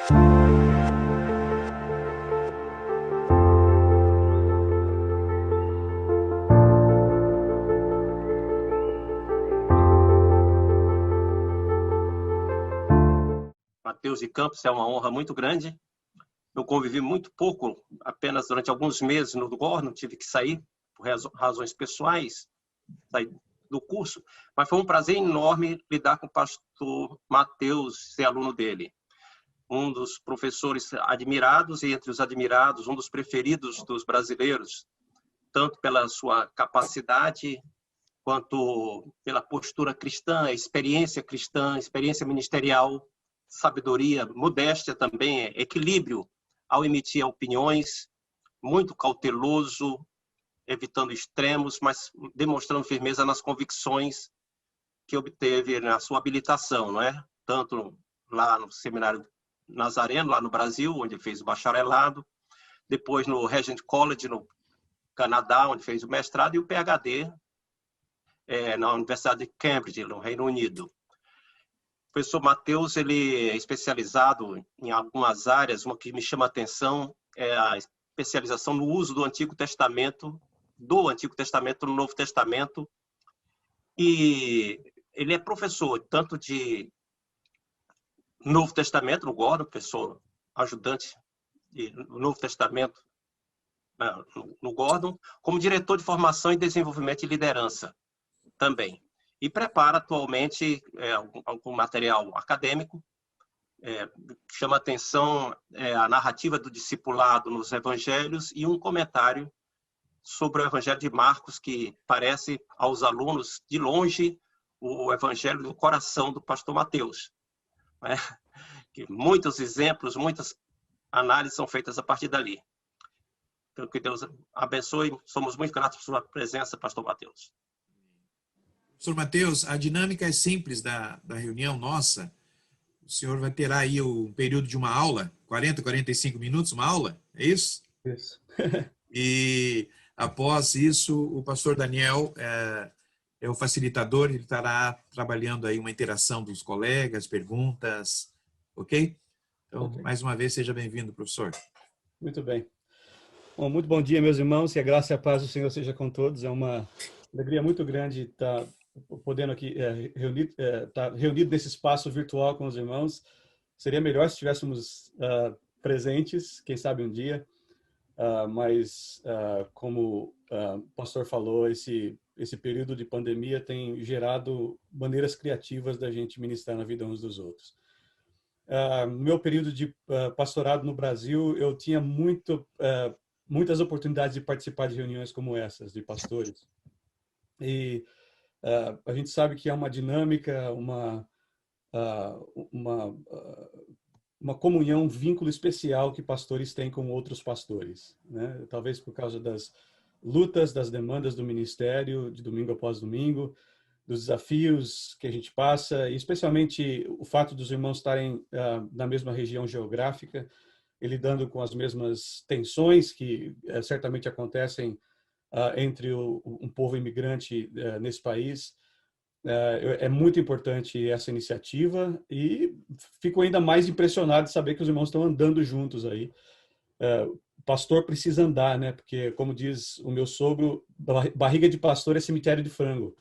Mateus de Campos, é uma honra muito grande. Eu convivi muito pouco, apenas durante alguns meses no Gordon, tive que sair por razões pessoais, sair do curso, mas foi um prazer enorme lidar com o pastor Mateus, ser aluno dele. Um dos professores admirados, e entre os admirados, um dos preferidos dos brasileiros, tanto pela sua capacidade, quanto pela postura cristã, experiência ministerial, sabedoria, modéstia também, equilíbrio ao emitir opiniões, muito cauteloso, evitando extremos, mas demonstrando firmeza nas convicções que obteve na sua habilitação, não é? Tanto lá no Seminário Nazareno, lá no Brasil, onde fez o bacharelado, depois no Regent College, no Canadá, onde fez o mestrado, e o PhD na Universidade de Cambridge, no Reino Unido. O professor Mateus, ele é especializado em algumas áreas. Uma que me chama a atenção é a especialização no uso do Antigo Testamento no Novo Testamento. E ele é professor tanto de Novo Testamento, no Gordon, professor ajudante do Novo Testamento no Gordon, como diretor de formação e desenvolvimento e liderança também. E prepara atualmente algum material acadêmico. Chama a atenção a narrativa do discipulado nos evangelhos e um comentário sobre o Evangelho de Marcos, que parece aos alunos, de longe, o Evangelho do coração do pastor Mateus. Muitos exemplos, muitas análises são feitas a partir dali. Então, que Deus abençoe. Somos muito gratos por sua presença, pastor Mateus. Professor Mateus, a dinâmica é simples da reunião nossa. O senhor vai ter aí o período de uma aula, 40, 45 minutos, uma aula, é isso? Isso. E após isso, o pastor Daniel é o facilitador, ele estará trabalhando aí uma interação dos colegas, perguntas, ok? Então, Ok. Mais uma vez, seja bem-vindo, professor. Muito bem. Bom, muito bom dia, meus irmãos, que a graça e a paz do Senhor seja com todos. É uma alegria muito grande estar podendo aqui estar reunido nesse espaço virtual com os irmãos. Seria melhor se estivéssemos presentes, quem sabe um dia, mas como o pastor falou, esse período de pandemia tem gerado maneiras criativas da gente ministrar na vida uns dos outros. No meu período de pastorado no Brasil, eu tinha muitas oportunidades de participar de reuniões como essas, de pastores. E a gente sabe que é uma dinâmica, uma comunhão, um vínculo especial que pastores têm com outros pastores, né? Talvez por causa das lutas, das demandas do ministério, de domingo após domingo, dos desafios que a gente passa, e especialmente o fato dos irmãos estarem na mesma região geográfica e lidando com as mesmas tensões que certamente acontecem entre um povo imigrante nesse país. É muito importante essa iniciativa e fico ainda mais impressionado de saber que os irmãos estão andando juntos aí. O pastor precisa andar, né? Porque, como diz o meu sogro, barriga de pastor é cemitério de frango.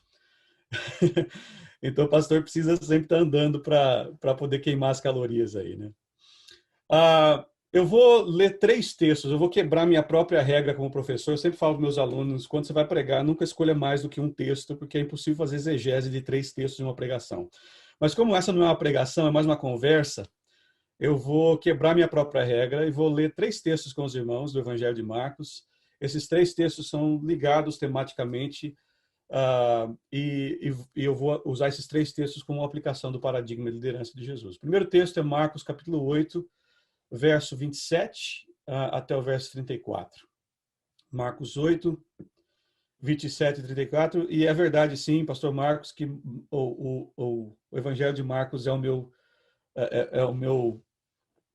Então o pastor precisa sempre estar andando para poder queimar as calorias aí, né? Eu vou ler 3 textos, eu vou quebrar minha própria regra como professor. Eu sempre falo para meus alunos, quando você vai pregar, nunca escolha mais do que um texto, porque é impossível fazer exegese de 3 textos em uma pregação. Mas como essa não é uma pregação, é mais uma conversa, eu vou quebrar minha própria regra e vou ler 3 textos com os irmãos do Evangelho de Marcos. Esses 3 textos são ligados tematicamente e eu vou usar esses 3 textos como aplicação do paradigma de liderança de Jesus. O primeiro texto é Marcos, capítulo 8, verso 27 até o verso 34. Marcos 8, 27 e 34. E é verdade, sim, pastor Marcos, que o Evangelho de Marcos é o meu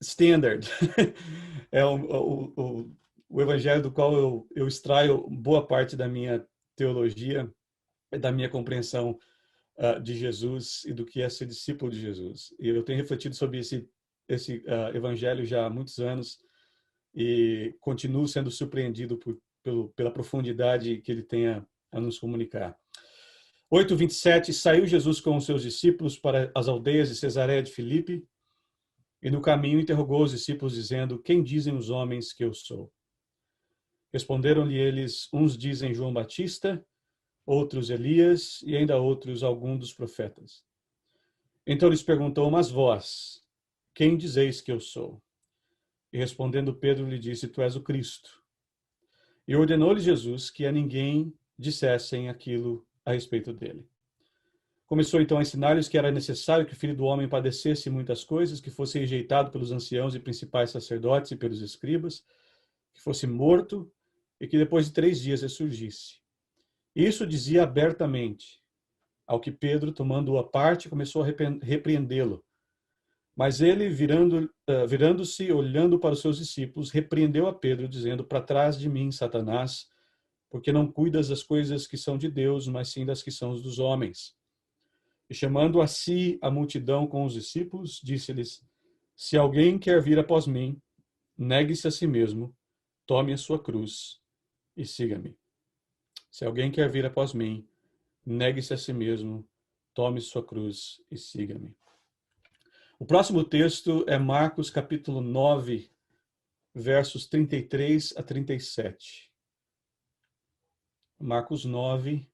standard. É o Evangelho do qual eu extraio boa parte da minha teologia, da minha compreensão de Jesus e do que é ser discípulo de Jesus. E eu tenho refletido sobre esse evangelho já há muitos anos e continuo sendo surpreendido pela profundidade que ele tem a nos comunicar. 8:27, saiu Jesus com os seus discípulos para as aldeias de Cesareia de Filipe e no caminho interrogou os discípulos dizendo: quem dizem os homens que eu sou? Responderam-lhe eles: uns dizem João Batista, outros Elias e ainda outros algum dos profetas. Então lhes perguntou: mas vós, quem dizeis que eu sou? E respondendo Pedro lhe disse: tu és o Cristo. E ordenou-lhe Jesus que a ninguém dissessem aquilo a respeito dele. Começou então a ensinar-lhes que era necessário que o Filho do Homem padecesse muitas coisas, que fosse rejeitado pelos anciãos e principais sacerdotes e pelos escribas, que fosse morto e que depois de 3 dias ressurgisse. Isso dizia abertamente, ao que Pedro, tomando-o à parte, começou a repreendê-lo. Mas ele, virando-se, olhando para os seus discípulos, repreendeu a Pedro, dizendo: para trás de mim, Satanás, porque não cuidas das coisas que são de Deus, mas sim das que são dos homens. E chamando a si a multidão com os discípulos, disse-lhes: se alguém quer vir após mim, negue-se a si mesmo, tome a sua cruz e siga-me. Se alguém quer vir após mim, negue-se a si mesmo, tome sua cruz e siga-me. O próximo texto é Marcos capítulo 9, versos 33 a 37. Marcos 9,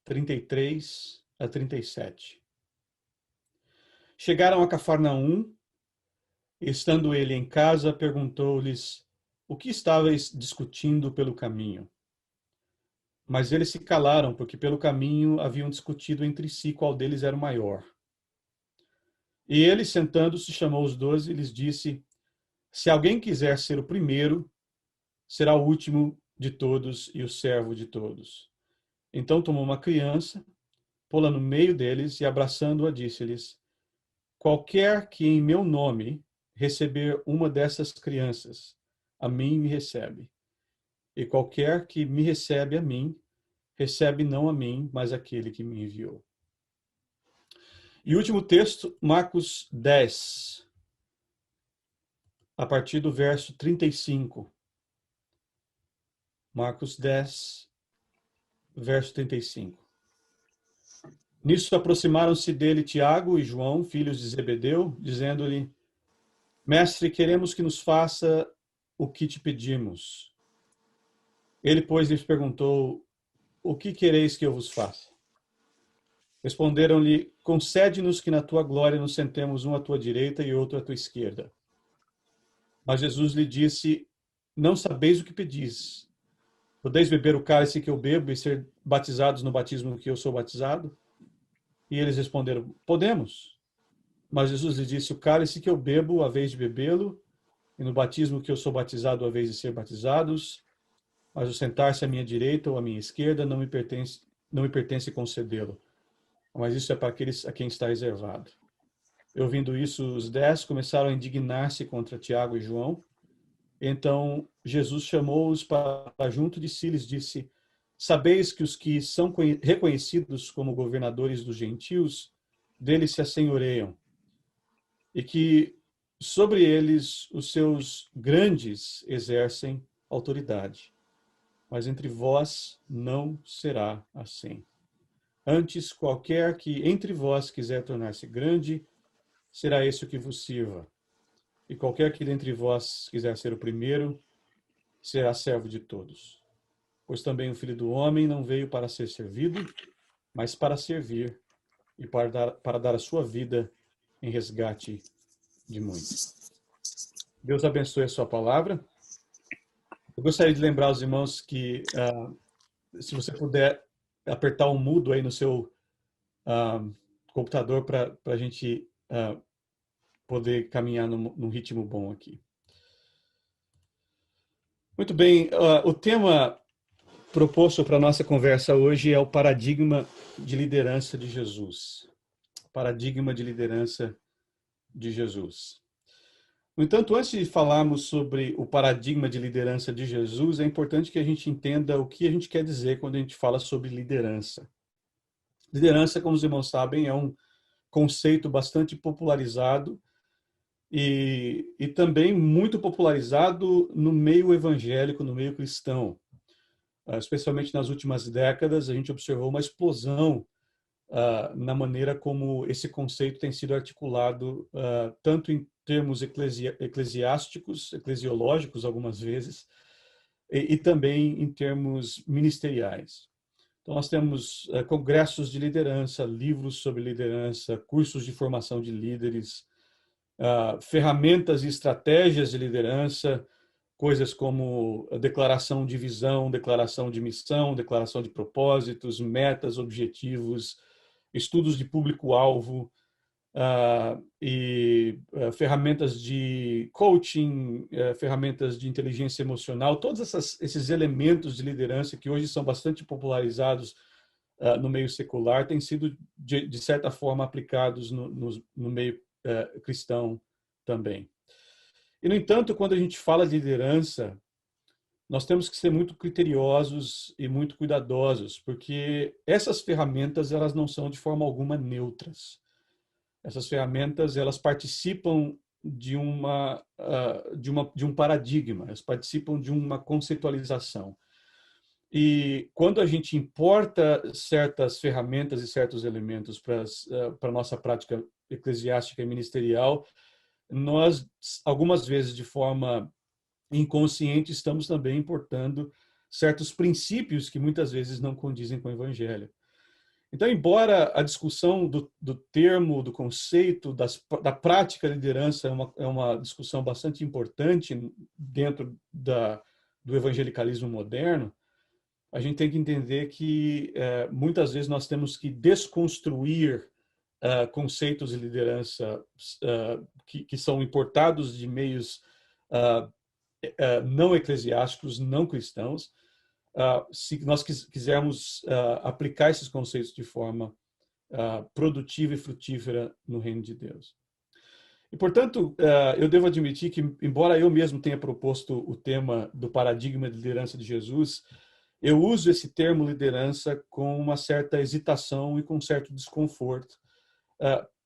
33 a 37. Chegaram a Cafarnaum, e estando ele em casa, perguntou-lhes: o que estavais discutindo pelo caminho? Mas eles se calaram, porque pelo caminho haviam discutido entre si qual deles era o maior. E ele, sentando-se, chamou os 12 e lhes disse: se alguém quiser ser o primeiro, será o último de todos e o servo de todos. Então tomou uma criança, pô-la no meio deles e, abraçando-a, disse-lhes: qualquer que em meu nome receber uma dessas crianças, a mim me recebe. E qualquer que me recebe a mim, recebe não a mim, mas aquele que me enviou. E o último texto, Marcos 10, a partir do verso 35. Marcos 10, verso 35. Nisso aproximaram-se dele Tiago e João, filhos de Zebedeu, dizendo-lhe: mestre, queremos que nos faça o que te pedimos. Ele, pois, lhes perguntou: o que quereis que eu vos faça? Responderam-lhe: concede-nos que na tua glória nos sentemos um à tua direita e outro à tua esquerda. Mas Jesus lhe disse: não sabeis o que pedis. Podeis beber o cálice que eu bebo e ser batizados no batismo que eu sou batizado? E eles responderam: podemos. Mas Jesus lhe disse: o cálice que eu bebo, a vez de bebê-lo, e no batismo que eu sou batizado, a vez de ser batizados, mas o sentar-se à minha direita ou à minha esquerda não me pertence concedê-lo. Mas isso é para aqueles a quem está reservado. Ouvindo isso, os 10 começaram a indignar-se contra Tiago e João. Então Jesus chamou-os para junto de si e lhes disse: sabeis que os que são reconhecidos como governadores dos gentios, deles se assenhoreiam, e que sobre eles os seus grandes exercem autoridade. Mas entre vós não será assim. Antes, qualquer que entre vós quiser tornar-se grande, será esse o que vos sirva. E qualquer que dentre vós quiser ser o primeiro, será servo de todos. Pois também o Filho do Homem não veio para ser servido, mas para servir e para dar a sua vida em resgate de muitos. Deus abençoe a sua palavra. Eu gostaria de lembrar aos irmãos que, se você puder apertar um mudo aí no seu computador para a gente poder caminhar num ritmo bom aqui. Muito bem, o tema proposto para a nossa conversa hoje é o paradigma de liderança de Jesus. Paradigma de liderança de Jesus. No entanto, antes de falarmos sobre o paradigma de liderança de Jesus, é importante que a gente entenda o que a gente quer dizer quando a gente fala sobre liderança. Liderança, como os irmãos sabem, é um conceito bastante popularizado e também muito popularizado no meio evangélico, no meio cristão. Especialmente nas últimas décadas, a gente observou uma explosão na maneira como esse conceito tem sido articulado, tanto em termos eclesiásticos, eclesiológicos, algumas vezes, e também em termos ministeriais. Então, nós temos congressos de liderança, livros sobre liderança, cursos de formação de líderes, ferramentas e estratégias de liderança, coisas como a declaração de visão, declaração de missão, declaração de propósitos, metas, objetivos, estudos de público-alvo, ferramentas de coaching, ferramentas de inteligência emocional, todos esses elementos de liderança que hoje são bastante popularizados no meio secular, têm sido, de certa forma, aplicados no meio cristão também. E, no entanto, quando a gente fala de liderança, nós temos que ser muito criteriosos e muito cuidadosos, porque essas ferramentas, elas não são de forma alguma neutras. Essas ferramentas, elas participam de um paradigma, elas participam de uma conceitualização. E quando a gente importa certas ferramentas e certos elementos para a nossa prática eclesiástica e ministerial, nós, algumas vezes, de forma inconsciente, estamos também importando certos princípios que muitas vezes não condizem com o Evangelho. Então, embora a discussão do termo, do conceito, da prática da liderança é uma discussão bastante importante dentro do evangelicalismo moderno, a gente tem que entender que muitas vezes nós temos que desconstruir conceitos de liderança que são importados de meios não eclesiásticos, não cristãos, se nós quisermos aplicar esses conceitos de forma produtiva e frutífera no reino de Deus. E, portanto, eu devo admitir que, embora eu mesmo tenha proposto o tema do paradigma de liderança de Jesus, eu uso esse termo liderança com uma certa hesitação e com um certo desconforto,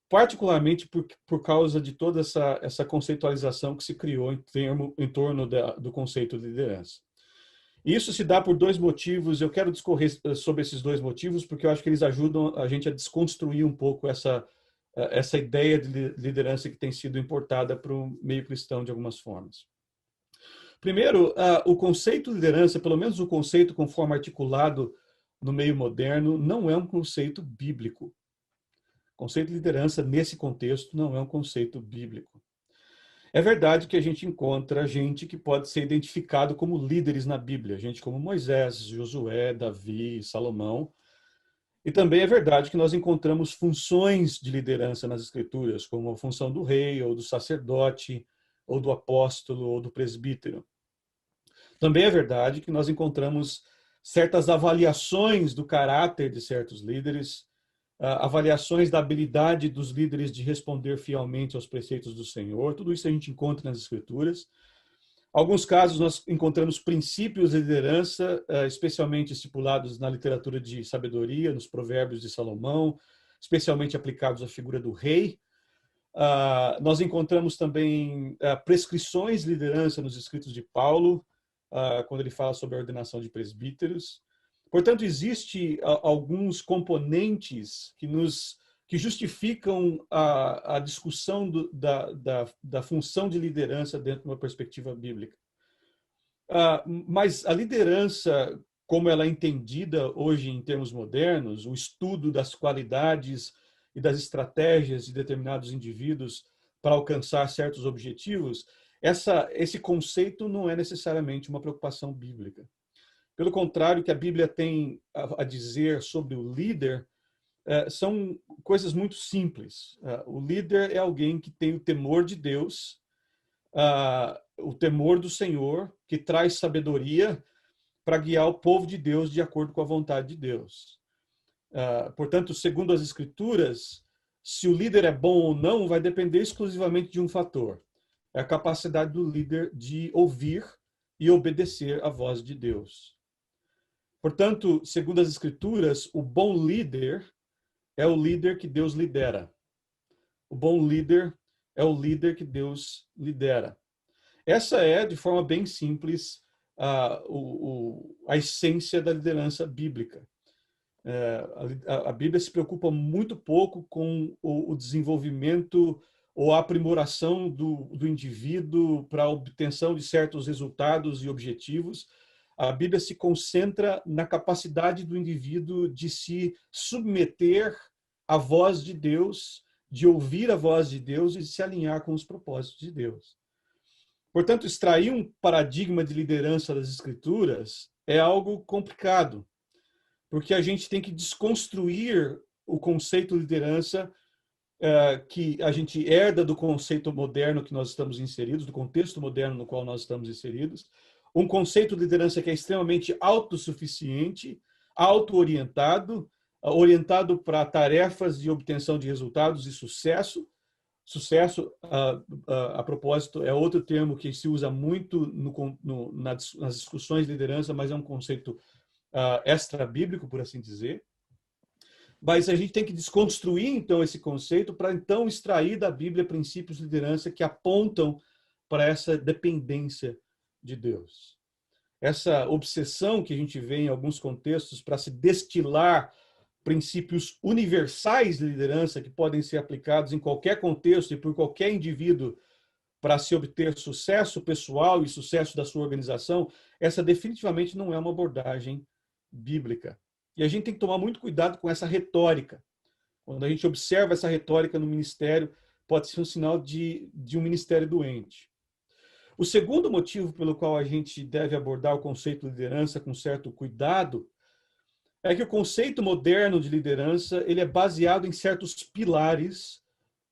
particularmente por causa de toda essa conceitualização que se criou em torno do conceito de liderança. E isso se dá por dois motivos. Eu quero discorrer sobre esses dois motivos, porque eu acho que eles ajudam a gente a desconstruir um pouco essa ideia de liderança que tem sido importada para o meio cristão de algumas formas. Primeiro, o conceito de liderança, pelo menos o conceito conforme articulado no meio moderno, não é um conceito bíblico. O conceito de liderança, nesse contexto, não é um conceito bíblico. É verdade que a gente encontra gente que pode ser identificado como líderes na Bíblia, gente como Moisés, Josué, Davi, Salomão. E também é verdade que nós encontramos funções de liderança nas Escrituras, como a função do rei, ou do sacerdote, ou do apóstolo, ou do presbítero. Também é verdade que nós encontramos certas avaliações do caráter de certos líderes, avaliações da habilidade dos líderes de responder fielmente aos preceitos do Senhor. Tudo isso a gente encontra nas Escrituras. Em alguns casos, nós encontramos princípios de liderança, especialmente estipulados na literatura de sabedoria, nos provérbios de Salomão, especialmente aplicados à figura do rei. Nós encontramos também prescrições de liderança nos escritos de Paulo, quando ele fala sobre a ordenação de presbíteros. Portanto, existem alguns componentes que justificam a discussão da função de liderança dentro de uma perspectiva bíblica. Mas a liderança, como ela é entendida hoje em termos modernos, o estudo das qualidades e das estratégias de determinados indivíduos para alcançar certos objetivos, esse conceito não é necessariamente uma preocupação bíblica. Pelo contrário, o que a Bíblia tem a dizer sobre o líder são coisas muito simples. O líder é alguém que tem o temor de Deus, o temor do Senhor, que traz sabedoria para guiar o povo de Deus de acordo com a vontade de Deus. Portanto, segundo as Escrituras, se o líder é bom ou não vai depender exclusivamente de um fator. É a capacidade do líder de ouvir e obedecer à voz de Deus. Portanto, segundo as Escrituras, o bom líder é o líder que Deus lidera. O bom líder é o líder que Deus lidera. Essa é, de forma bem simples, a essência da liderança bíblica. A Bíblia se preocupa muito pouco com o desenvolvimento ou a aprimoração do indivíduo para a obtenção de certos resultados e objetivos. A Bíblia se concentra na capacidade do indivíduo de se submeter à voz de Deus, de ouvir a voz de Deus e de se alinhar com os propósitos de Deus. Portanto, extrair um paradigma de liderança das Escrituras é algo complicado, porque a gente tem que desconstruir o conceito de liderança que a gente herda do conceito moderno que nós estamos inseridos, do contexto moderno no qual nós estamos inseridos, um conceito de liderança que é extremamente autossuficiente, auto-orientado, orientado para tarefas de obtenção de resultados e sucesso. Sucesso, a propósito, é outro termo que se usa muito nas discussões de liderança, mas é um conceito extra-bíblico, por assim dizer. Mas a gente tem que desconstruir, então, esse conceito para, então, extrair da Bíblia princípios de liderança que apontam para essa dependência de Deus. Essa obsessão que a gente vê em alguns contextos para se destilar princípios universais de liderança que podem ser aplicados em qualquer contexto e por qualquer indivíduo para se obter sucesso pessoal e sucesso da sua organização, essa definitivamente não é uma abordagem bíblica. E a gente tem que tomar muito cuidado com essa retórica. Quando a gente observa essa retórica no ministério, pode ser um sinal de um ministério doente. O segundo motivo pelo qual a gente deve abordar o conceito de liderança com certo cuidado é que o conceito moderno de liderança ele é baseado em certos pilares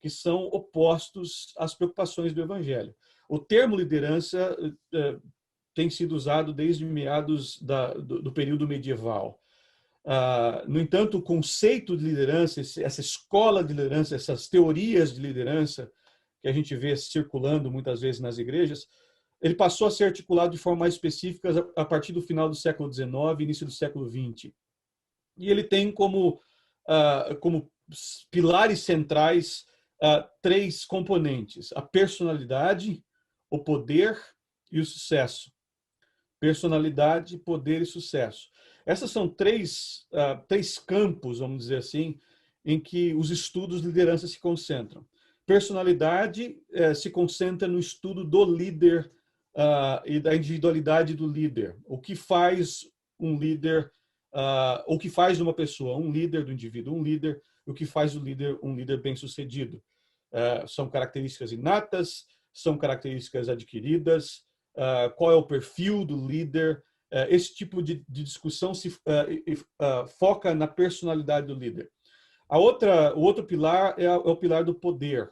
que são opostos às preocupações do Evangelho. O termo liderança tem sido usado desde meados do período medieval. No entanto, o conceito de liderança, essa escola de liderança, essas teorias de liderança que a gente vê circulando muitas vezes nas igrejas, ele passou a ser articulado de forma mais específica a partir do final do século XIX e início do século XX. E ele tem como pilares centrais três componentes: a personalidade, o poder e o sucesso. Personalidade, poder e sucesso. Essas são três campos, vamos dizer assim, em que os estudos de liderança se concentram. Personalidade se concentra no estudo do líder e da individualidade do líder. O que faz um líder, o que faz de uma pessoa um líder, do indivíduo um líder, o que faz do líder um líder bem-sucedido. São características inatas, são características adquiridas, qual é o perfil do líder. Esse tipo de discussão se foca na personalidade do líder. O outro pilar é o pilar do poder.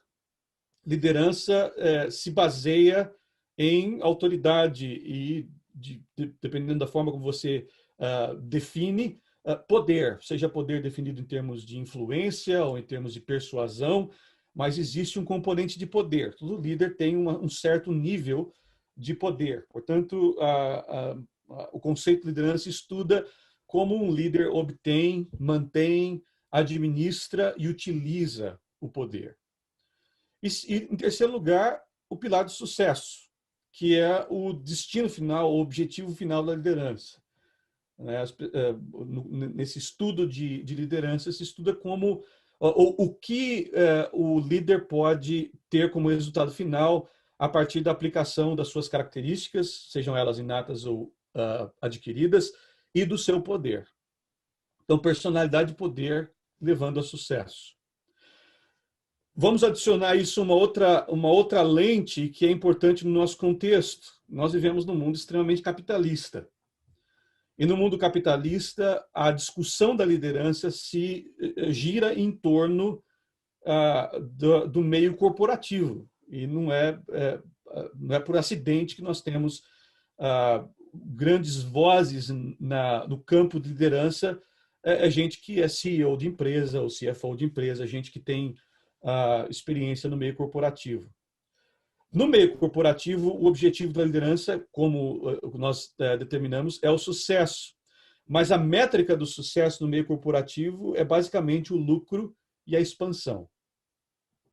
Liderança se baseia em autoridade e, dependendo da forma como você define, poder, seja poder definido em termos de influência ou em termos de persuasão, mas existe um componente de poder. Todo líder tem um certo nível de poder. Portanto, o conceito de liderança estuda como um líder obtém, mantém, administra e utiliza o poder. E, em terceiro lugar, o pilar do sucesso, que é o destino final, o objetivo final da liderança. Nesse estudo de liderança, se estuda como o que o líder pode ter como resultado final a partir da aplicação das suas características, sejam elas inatas ou adquiridas, e do seu poder. Então, personalidade e poder levando a sucesso. Vamos adicionar isso uma outra lente que é importante no nosso contexto. Nós vivemos num mundo extremamente capitalista. E no mundo capitalista, a discussão da liderança se gira em torno do meio corporativo. E não é por acidente que nós temos grandes vozes no campo de liderança. Gente que é CEO de empresa ou CFO de empresa, gente que tem experiência no meio corporativo. No meio corporativo, o objetivo da liderança, como nós determinamos, é o sucesso. Mas a métrica do sucesso no meio corporativo é basicamente o lucro e a expansão.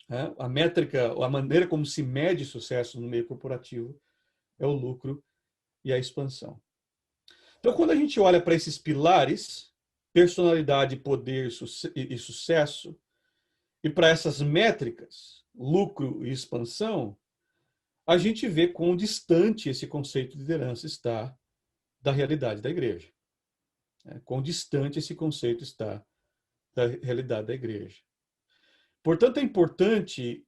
né? A métrica, a maneira como se mede sucesso no meio corporativo é o lucro e a expansão. Então, quando a gente olha para esses pilares, personalidade, poder e sucesso, e para essas métricas, lucro e expansão, a gente vê quão distante esse conceito de liderança está da realidade da igreja. Quão distante esse conceito está da realidade da igreja. Portanto, é importante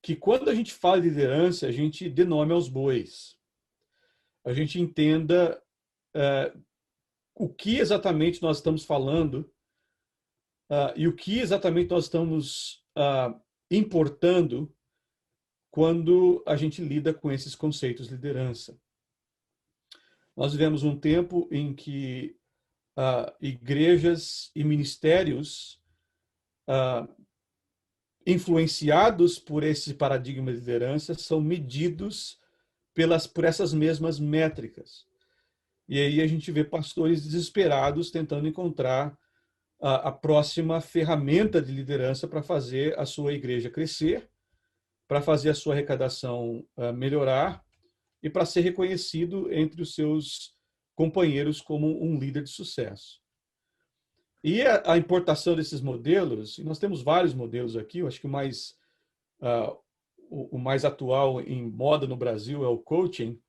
que quando a gente fala de liderança, a gente dê nome aos bois. A gente entenda o que exatamente nós estamos falando e o que exatamente nós estamos importando quando a gente lida com esses conceitos de liderança. Nós vivemos um tempo em que igrejas e ministérios influenciados por esse paradigma de liderança são medidos por essas mesmas métricas. E aí a gente vê pastores desesperados tentando encontrar a próxima ferramenta de liderança para fazer a sua igreja crescer, para fazer a sua arrecadação melhorar e para ser reconhecido entre os seus companheiros como um líder de sucesso. E a importação desses modelos, e nós temos vários modelos aqui, eu acho que o mais atual em moda no Brasil é o coaching,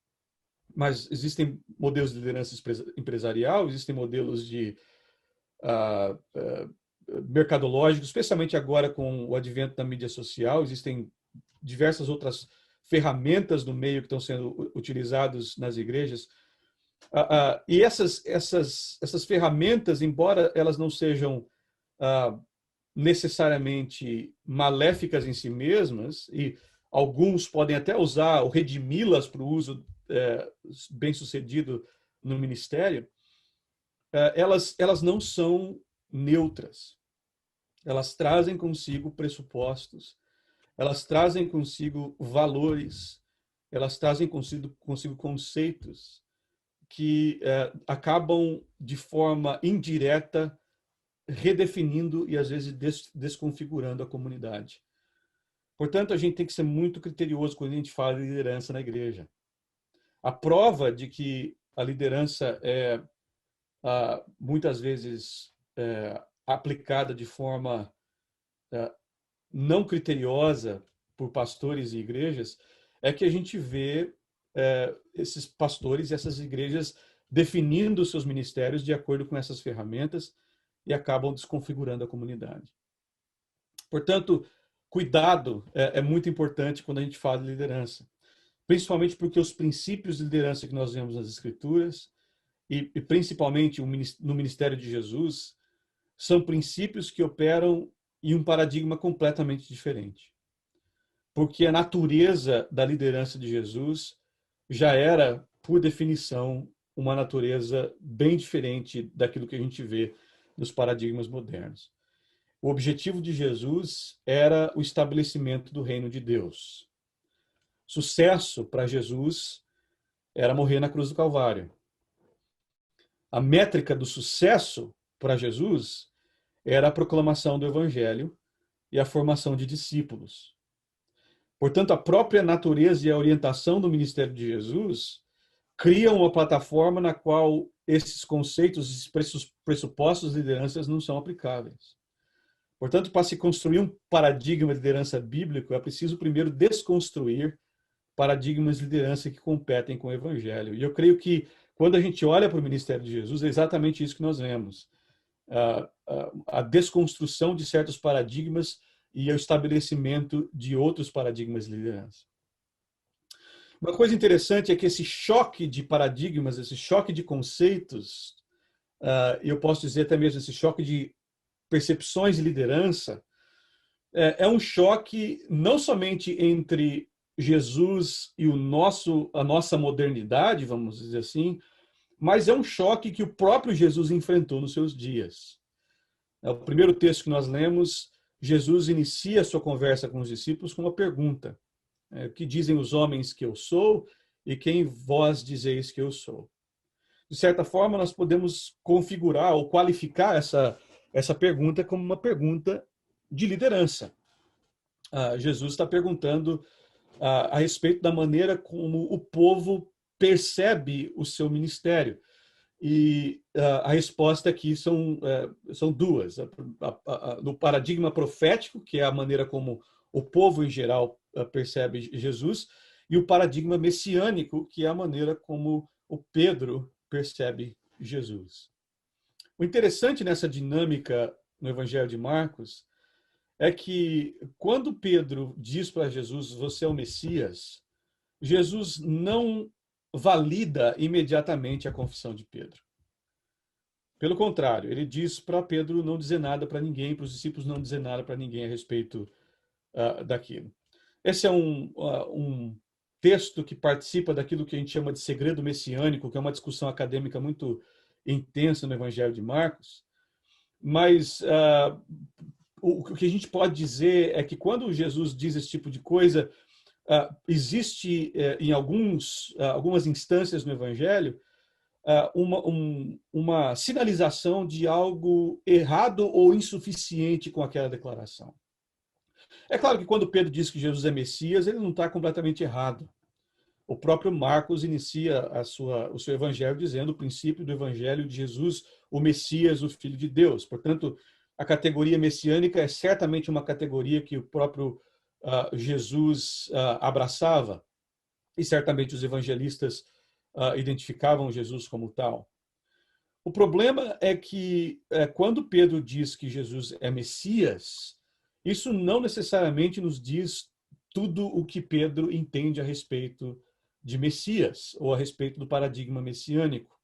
mas existem modelos de liderança empresarial, existem modelos de mercadológicos, especialmente agora com o advento da mídia social, existem diversas outras ferramentas no meio que estão sendo utilizadas nas igrejas. E essas ferramentas, embora elas não sejam necessariamente maléficas em si mesmas, e alguns podem até usar ou redimi-las para o uso bem-sucedido no ministério, elas não são neutras. Elas trazem consigo pressupostos, elas trazem consigo valores, elas trazem consigo conceitos que acabam, de forma indireta, redefinindo e, às vezes, desconfigurando a comunidade. Portanto, a gente tem que ser muito criterioso quando a gente fala de liderança na igreja. A prova de que a liderança é, muitas vezes, aplicada de forma não criteriosa por pastores e igrejas é que a gente vê esses pastores e essas igrejas definindo seus ministérios de acordo com essas ferramentas e acabam desconfigurando a comunidade. Portanto, cuidado é muito importante quando a gente fala de liderança, principalmente porque os princípios de liderança que nós vemos nas Escrituras e principalmente no ministério de Jesus são princípios que operam em um paradigma completamente diferente. Porque a natureza da liderança de Jesus já era, por definição, uma natureza bem diferente daquilo que a gente vê nos paradigmas modernos. O objetivo de Jesus era o estabelecimento do reino de Deus. Sucesso para Jesus era morrer na cruz do Calvário. A métrica do sucesso para Jesus era a proclamação do evangelho e a formação de discípulos. Portanto, a própria natureza e a orientação do ministério de Jesus criam uma plataforma na qual esses conceitos e pressupostos de lideranças não são aplicáveis. Portanto, para se construir um paradigma de liderança bíblico, é preciso primeiro desconstruir paradigmas de liderança que competem com o evangelho. E eu creio que quando a gente olha para o ministério de Jesus, é exatamente isso que nós vemos. A desconstrução de certos paradigmas e o estabelecimento de outros paradigmas de liderança. Uma coisa interessante é que esse choque de paradigmas, esse choque de conceitos, eu posso dizer até mesmo esse choque de percepções de liderança, é um choque não somente entre Jesus e a nossa modernidade, vamos dizer assim, mas é um choque que o próprio Jesus enfrentou nos seus dias. O primeiro texto que nós lemos, Jesus inicia a sua conversa com os discípulos com uma pergunta. O que dizem os homens que eu sou e quem vós dizeis que eu sou? De certa forma, nós podemos configurar ou qualificar essa pergunta como uma pergunta de liderança. Jesus está perguntando a respeito da maneira como o povo percebe o seu ministério. E a resposta aqui são duas. No paradigma profético, que é a maneira como o povo em geral percebe Jesus, e o paradigma messiânico, que é a maneira como o Pedro percebe Jesus. O interessante nessa dinâmica no Evangelho de Marcos é que quando Pedro diz para Jesus, você é o Messias, Jesus não valida imediatamente a confissão de Pedro. Pelo contrário, ele diz para Pedro não dizer nada para ninguém, para os discípulos não dizer nada para ninguém a respeito daquilo. Esse é um texto que participa daquilo que a gente chama de segredo messiânico, que é uma discussão acadêmica muito intensa no Evangelho de Marcos. Mas o que a gente pode dizer é que quando Jesus diz esse tipo de coisa, existe em algumas instâncias no Evangelho uma sinalização de algo errado ou insuficiente com aquela declaração. É claro que quando Pedro diz que Jesus é Messias, ele não está completamente errado. O próprio Marcos inicia o seu evangelho dizendo o princípio do evangelho de Jesus, o Messias, o Filho de Deus. Portanto, a categoria messiânica é certamente uma categoria que o próprio Jesus abraçava, e certamente os evangelistas identificavam Jesus como tal. O problema é que quando Pedro diz que Jesus é Messias, isso não necessariamente nos diz tudo o que Pedro entende a respeito de Messias ou a respeito do paradigma messiânico.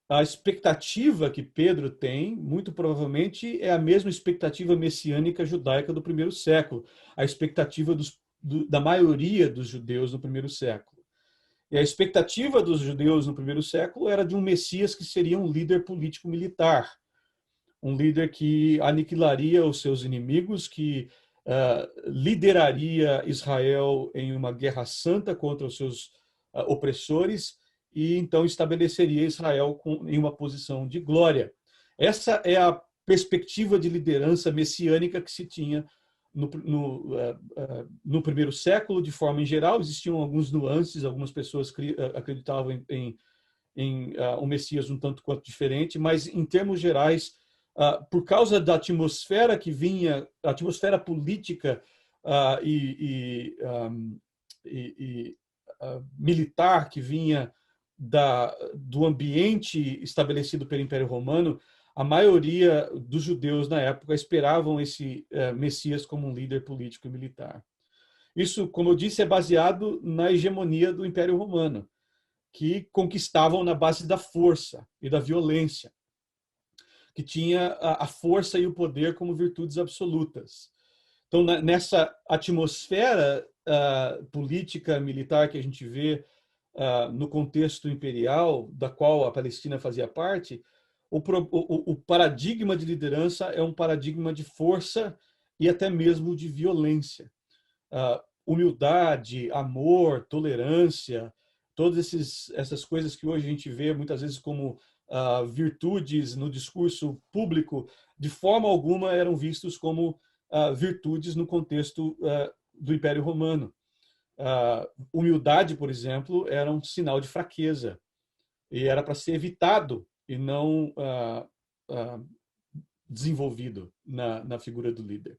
A expectativa que Pedro tem, muito provavelmente, é a mesma expectativa messiânica judaica do primeiro século, a expectativa da maioria dos judeus no primeiro século. E a expectativa dos judeus no primeiro século era de um Messias que seria um líder político-militar, um líder que aniquilaria os seus inimigos, que lideraria Israel em uma guerra santa contra os seus opressores e então estabeleceria Israel em uma posição de glória. Essa é a perspectiva de liderança messiânica que se tinha no primeiro século, de forma em geral. Existiam alguns nuances, algumas pessoas acreditavam em um Messias um tanto quanto diferente, mas em termos gerais, por causa da atmosfera que vinha, a atmosfera política e militar que vinha do ambiente estabelecido pelo Império Romano, a maioria dos judeus na época esperavam esse Messias como um líder político e militar. Isso, como eu disse, é baseado na hegemonia do Império Romano, que conquistavam na base da força e da violência, que tinha a força e o poder como virtudes absolutas. Então, nessa atmosfera política militar que a gente vê no contexto imperial, da qual a Palestina fazia parte, o paradigma de liderança é um paradigma de força e até mesmo de violência. Humildade, amor, tolerância, todas essas coisas que hoje a gente vê muitas vezes como virtudes no discurso público, de forma alguma eram vistos como virtudes no contexto do Império Romano. Humildade, por exemplo, era um sinal de fraqueza e era para ser evitado e não desenvolvido na figura do líder.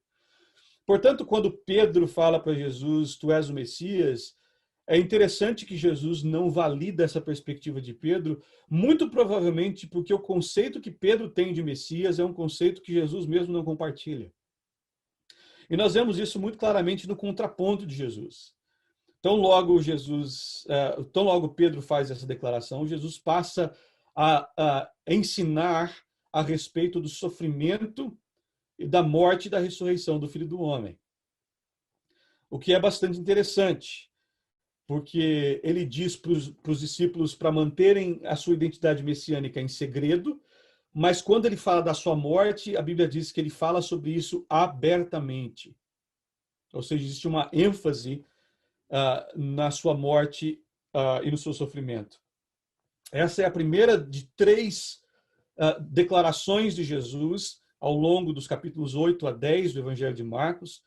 Portanto, quando Pedro fala para Jesus, tu és o Messias, é interessante que Jesus não valida essa perspectiva de Pedro, muito provavelmente porque o conceito que Pedro tem de Messias é um conceito que Jesus mesmo não compartilha. E nós vemos isso muito claramente no contraponto de Jesus. Tão logo Pedro faz essa declaração, Jesus passa a ensinar a respeito do sofrimento e da morte e da ressurreição do Filho do Homem. O que é bastante interessante, porque ele diz para os discípulos para manterem a sua identidade messiânica em segredo, mas quando ele fala da sua morte, a Bíblia diz que ele fala sobre isso abertamente. Ou seja, existe uma ênfase na sua morte e no seu sofrimento. Essa é a primeira de 3 declarações de Jesus ao longo dos capítulos 8 a 10 do Evangelho de Marcos,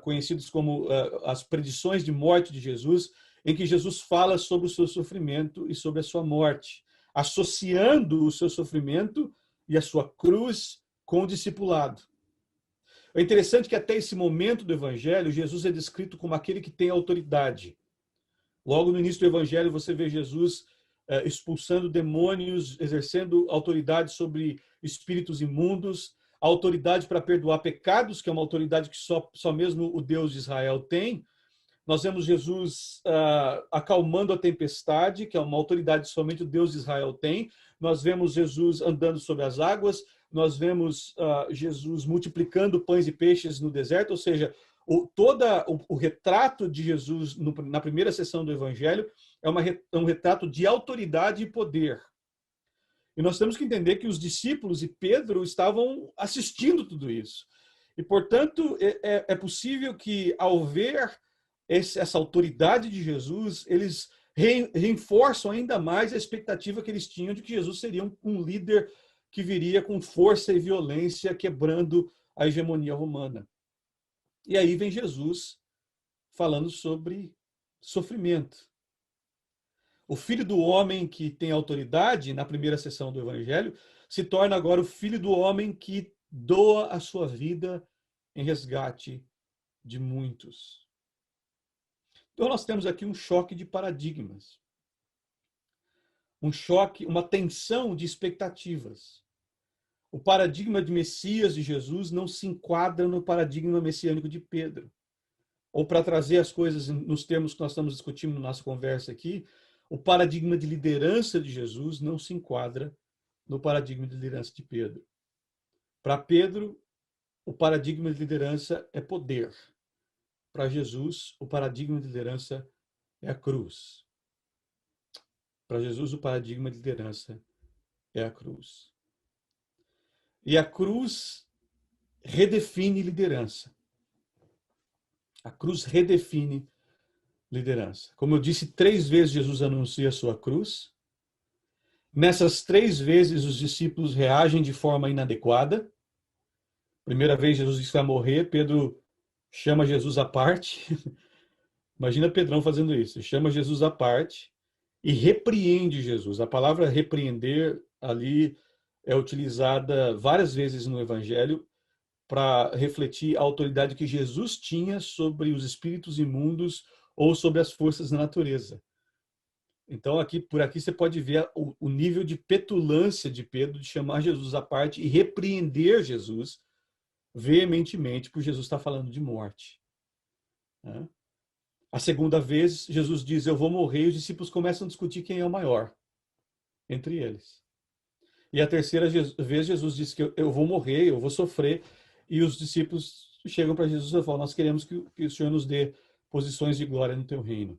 conhecidos como as predições de morte de Jesus, em que Jesus fala sobre o seu sofrimento e sobre a sua morte, associando o seu sofrimento e a sua cruz com o discipulado. É interessante que até esse momento do Evangelho, Jesus é descrito como aquele que tem autoridade. Logo no início do Evangelho, você vê Jesus expulsando demônios, exercendo autoridade sobre espíritos imundos, autoridade para perdoar pecados, que é uma autoridade que só mesmo o Deus de Israel tem. Nós vemos Jesus acalmando a tempestade, que é uma autoridade que somente o Deus de Israel tem. Nós vemos Jesus andando sobre as águas. Nós vemos Jesus multiplicando pães e peixes no deserto, ou seja, todo o retrato de Jesus na primeira sessão do Evangelho é um retrato de autoridade e poder. E nós temos que entender que os discípulos e Pedro estavam assistindo tudo isso. E, portanto, é possível que, ao ver essa autoridade de Jesus, eles reforçam ainda mais a expectativa que eles tinham de que Jesus seria um líder que viria com força e violência, quebrando a hegemonia romana. E aí vem Jesus falando sobre sofrimento. O filho do homem que tem autoridade, na primeira sessão do Evangelho, se torna agora o filho do homem que doa a sua vida em resgate de muitos. Então nós temos aqui um choque de paradigmas. Um choque, uma tensão de expectativas. O paradigma de Messias de Jesus não se enquadra no paradigma messiânico de Pedro. Ou, para trazer as coisas nos termos que nós estamos discutindo na nossa conversa aqui, o paradigma de liderança de Jesus não se enquadra no paradigma de liderança de Pedro. Para Pedro, o paradigma de liderança é poder. Para Jesus, o paradigma de liderança é a cruz. Para Jesus, o paradigma de liderança é a cruz. E a cruz redefine liderança. A cruz redefine liderança. Como eu disse, 3 vezes Jesus anuncia a sua cruz. Nessas 3 vezes, os discípulos reagem de forma inadequada. Primeira vez, Jesus disse que vai morrer. Pedro chama Jesus à parte. Imagina Pedrão fazendo isso. Chama Jesus à parte e repreende Jesus. A palavra repreender ali é utilizada várias vezes no Evangelho para refletir a autoridade que Jesus tinha sobre os espíritos imundos ou sobre as forças da natureza. Então, por aqui você pode ver o nível de petulância de Pedro de chamar Jesus à parte e repreender Jesus veementemente por Jesus estar falando de morte. A segunda vez, Jesus diz, eu vou morrer, e os discípulos começam a discutir quem é o maior entre eles. E a terceira vez, Jesus diz que eu vou morrer, eu vou sofrer, e os discípulos chegam para Jesus e falam, nós queremos que o Senhor nos dê posições de glória no teu reino.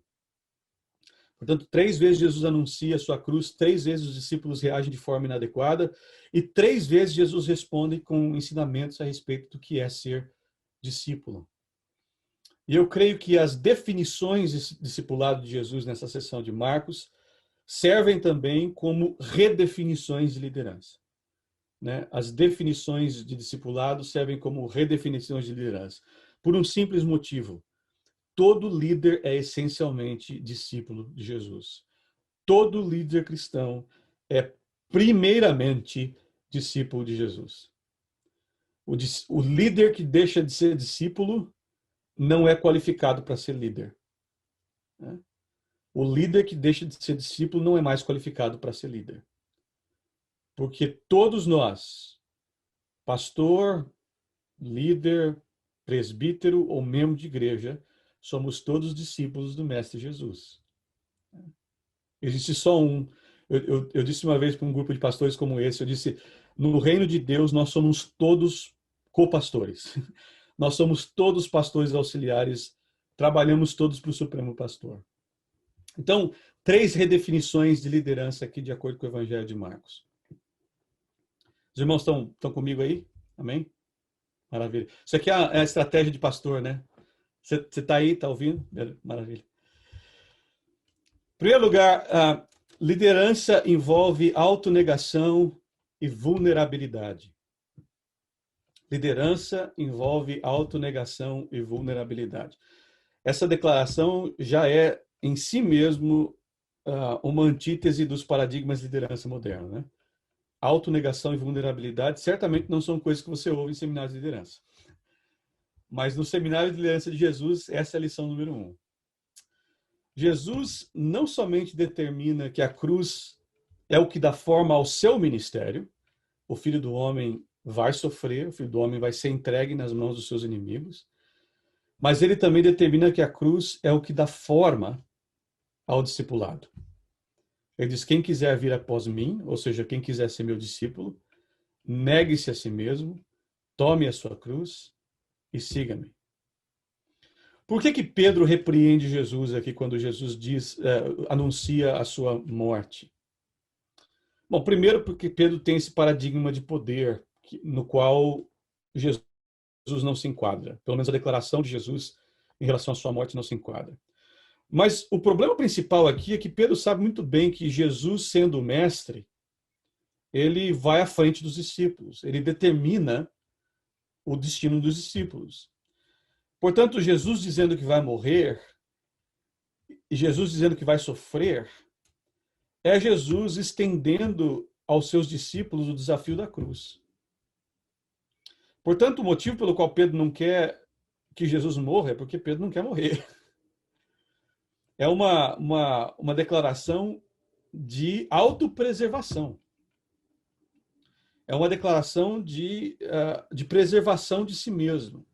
Portanto, 3 vezes Jesus anuncia a sua cruz, 3 vezes os discípulos reagem de forma inadequada, e 3 vezes Jesus responde com ensinamentos a respeito do que é ser discípulo. E eu creio que as definições de discipulado de Jesus nessa sessão de Marcos servem também como redefinições de liderança. As definições de discipulado servem como redefinições de liderança. Por um simples motivo. Todo líder é essencialmente discípulo de Jesus. Todo líder cristão é primeiramente discípulo de Jesus. O líder que deixa de ser discípulo não é qualificado para ser líder. O líder que deixa de ser discípulo não é mais qualificado para ser líder. Porque todos nós, pastor, líder, presbítero ou membro de igreja, somos todos discípulos do Mestre Jesus. Existe só um. Eu disse uma vez para um grupo de pastores como esse, eu disse, no reino de Deus nós somos todos copastores. Nós somos todos pastores auxiliares, trabalhamos todos para o Supremo Pastor. Então, 3 redefinições de liderança aqui, de acordo com o Evangelho de Marcos. Os irmãos estão comigo aí? Amém? Maravilha. Isso aqui é a estratégia de pastor, né? Você está aí, está ouvindo? Maravilha. Em primeiro lugar, liderança envolve autonegação e vulnerabilidade. Liderança envolve autonegação e vulnerabilidade. Essa declaração já é, em si mesmo, uma antítese dos paradigmas de liderança moderna, né? Autonegação e vulnerabilidade certamente não são coisas que você ouve em seminários de liderança. Mas no seminário de liderança de Jesus, essa é a lição número 1. Jesus não somente determina que a cruz é o que dá forma ao seu ministério, o Filho do Homem vai sofrer, o Filho do Homem vai ser entregue nas mãos dos seus inimigos, mas ele também determina que a cruz é o que dá forma ao discipulado. Ele diz, quem quiser vir após mim, ou seja, quem quiser ser meu discípulo, negue-se a si mesmo, tome a sua cruz e siga-me. Por que Pedro repreende Jesus aqui quando Jesus anuncia a sua morte? Bom, primeiro porque Pedro tem esse paradigma de poder no qual Jesus não se enquadra. Pelo menos a declaração de Jesus em relação à sua morte não se enquadra. Mas o problema principal aqui é que Pedro sabe muito bem que Jesus, sendo o mestre, ele vai à frente dos discípulos. Ele determina o destino dos discípulos. Portanto, Jesus dizendo que vai morrer e Jesus dizendo que vai sofrer, é Jesus estendendo aos seus discípulos o desafio da cruz. Portanto, o motivo pelo qual Pedro não quer que Jesus morra é porque Pedro não quer morrer. É uma declaração de autopreservação. É uma declaração de preservação de si mesmo,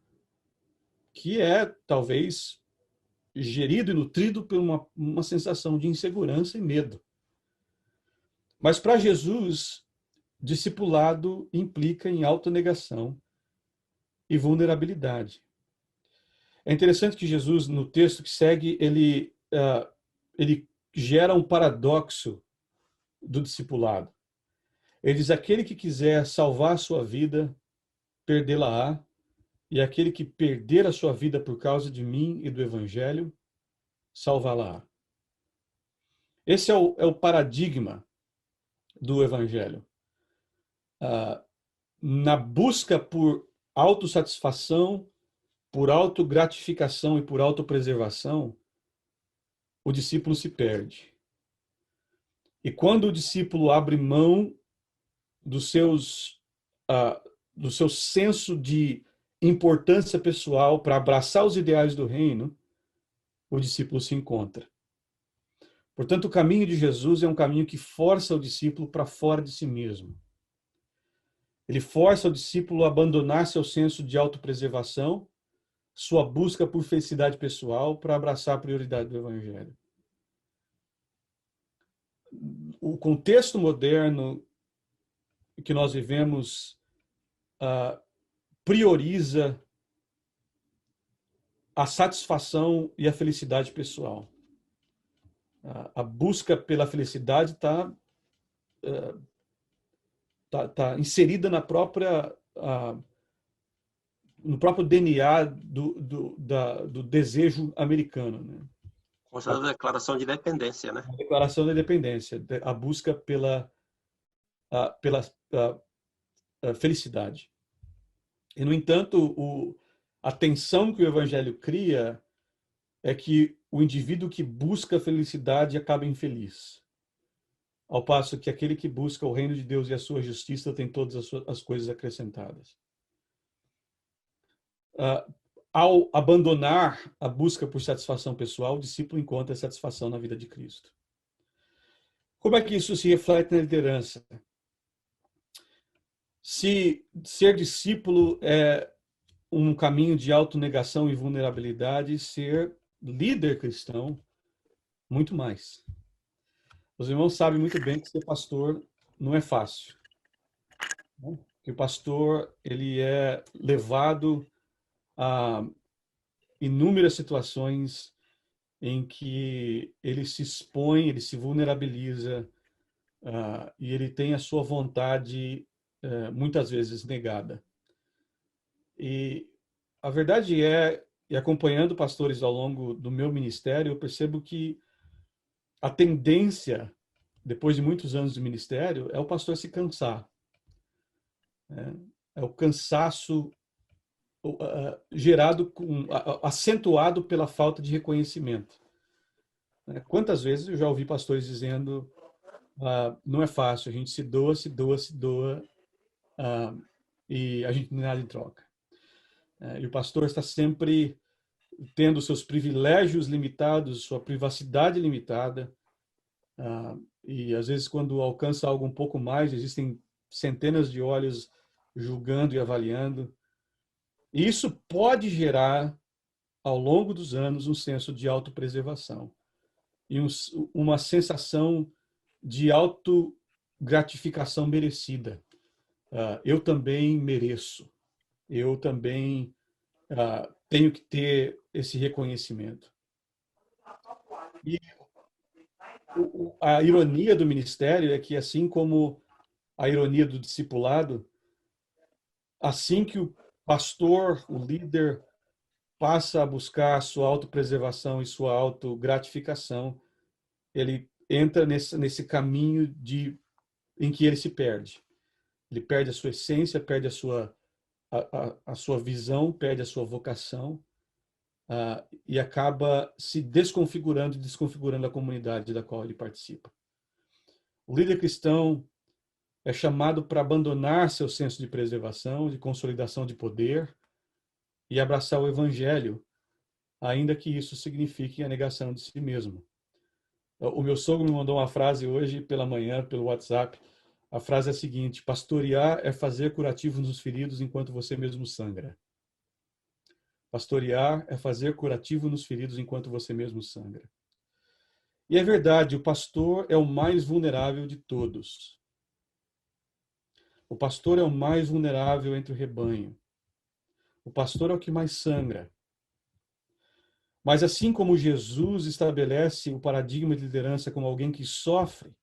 que é, talvez, gerido e nutrido por uma sensação de insegurança e medo. Mas para Jesus, discipulado implica em autonegação e vulnerabilidade. É interessante que Jesus, no texto que segue, ele gera um paradoxo do discipulado. Ele diz, aquele que quiser salvar a sua vida, perdê-la-á, e aquele que perder a sua vida por causa de mim e do Evangelho, salvá-la-á. Esse é o paradigma do Evangelho. Na busca por autossatisfação, por autogratificação e por autopreservação, o discípulo se perde. E quando o discípulo abre mão do seu senso de importância pessoal para abraçar os ideais do reino, o discípulo se encontra. Portanto, o caminho de Jesus é um caminho que força o discípulo para fora de si mesmo. Ele força o discípulo a abandonar seu senso de autopreservação, sua busca por felicidade pessoal, para abraçar a prioridade do Evangelho. O contexto moderno que nós vivemos prioriza a satisfação e a felicidade pessoal. A busca pela felicidade está inserida no próprio DNA do desejo americano, né? Consta da declaração de independência, né? A declaração da independência, a busca pela felicidade. E, no entanto, a tensão que o Evangelho cria é que o indivíduo que busca a felicidade acaba infeliz. Ao passo que aquele que busca o reino de Deus e a sua justiça tem todas as coisas acrescentadas. Ao abandonar a busca por satisfação pessoal, o discípulo encontra satisfação na vida de Cristo. Como é que isso se reflete na liderança? Se ser discípulo é um caminho de autonegação e vulnerabilidade, ser líder cristão, muito mais. Os irmãos sabem muito bem que ser pastor não é fácil. Que o pastor ele é levado a inúmeras situações em que ele se expõe, ele se vulnerabiliza e ele tem a sua vontade muitas vezes negada. E a verdade é, e acompanhando pastores ao longo do meu ministério, eu percebo que a tendência, depois de muitos anos de ministério, é o pastor se cansar. é o cansaço gerado, acentuado pela falta de reconhecimento. Quantas vezes eu já ouvi pastores dizendo, não é fácil, a gente se doa, se doa, se doa, e a gente não tem nada em troca. E o pastor está sempre tendo seus privilégios limitados, sua privacidade limitada, e às vezes quando alcança algo um pouco mais, existem centenas de olhos julgando e avaliando. E isso pode gerar, ao longo dos anos, um senso de autopreservação e uma sensação de autogratificação merecida. Eu também mereço, eu também tenho que ter esse reconhecimento. E a ironia do ministério é que, assim como a ironia do discipulado, assim que o pastor, o líder, passa a buscar sua autopreservação e sua autogratificação, ele entra nesse caminho em que ele se perde. Ele perde a sua essência, perde a sua visão, perde a sua vocação, e acaba se desconfigurando e desconfigurando a comunidade da qual ele participa. O líder cristão é chamado para abandonar seu senso de preservação, de consolidação de poder e abraçar o evangelho, ainda que isso signifique a negação de si mesmo. O meu sogro me mandou uma frase hoje pela manhã, pelo WhatsApp. A frase é a seguinte: pastorear é fazer curativo nos feridos enquanto você mesmo sangra. Pastorear é fazer curativo nos feridos enquanto você mesmo sangra. E é verdade, o pastor é o mais vulnerável de todos. O pastor é o mais vulnerável entre o rebanho. O pastor é o que mais sangra. Mas assim como Jesus estabelece o paradigma de liderança como alguém que sofre,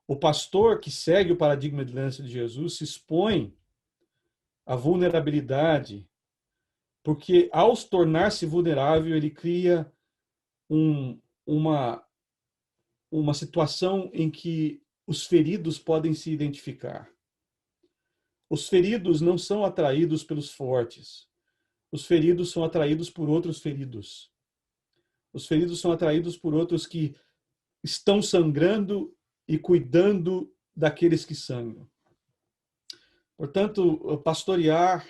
o pastor que segue o paradigma de liderança de Jesus se expõe à vulnerabilidade, porque ao tornar-se vulnerável, ele cria uma situação em que os feridos podem se identificar. Os feridos não são atraídos pelos fortes. Os feridos são atraídos por outros feridos. Os feridos são atraídos por outros que estão sangrando e cuidando daqueles que sangram. Portanto, pastorear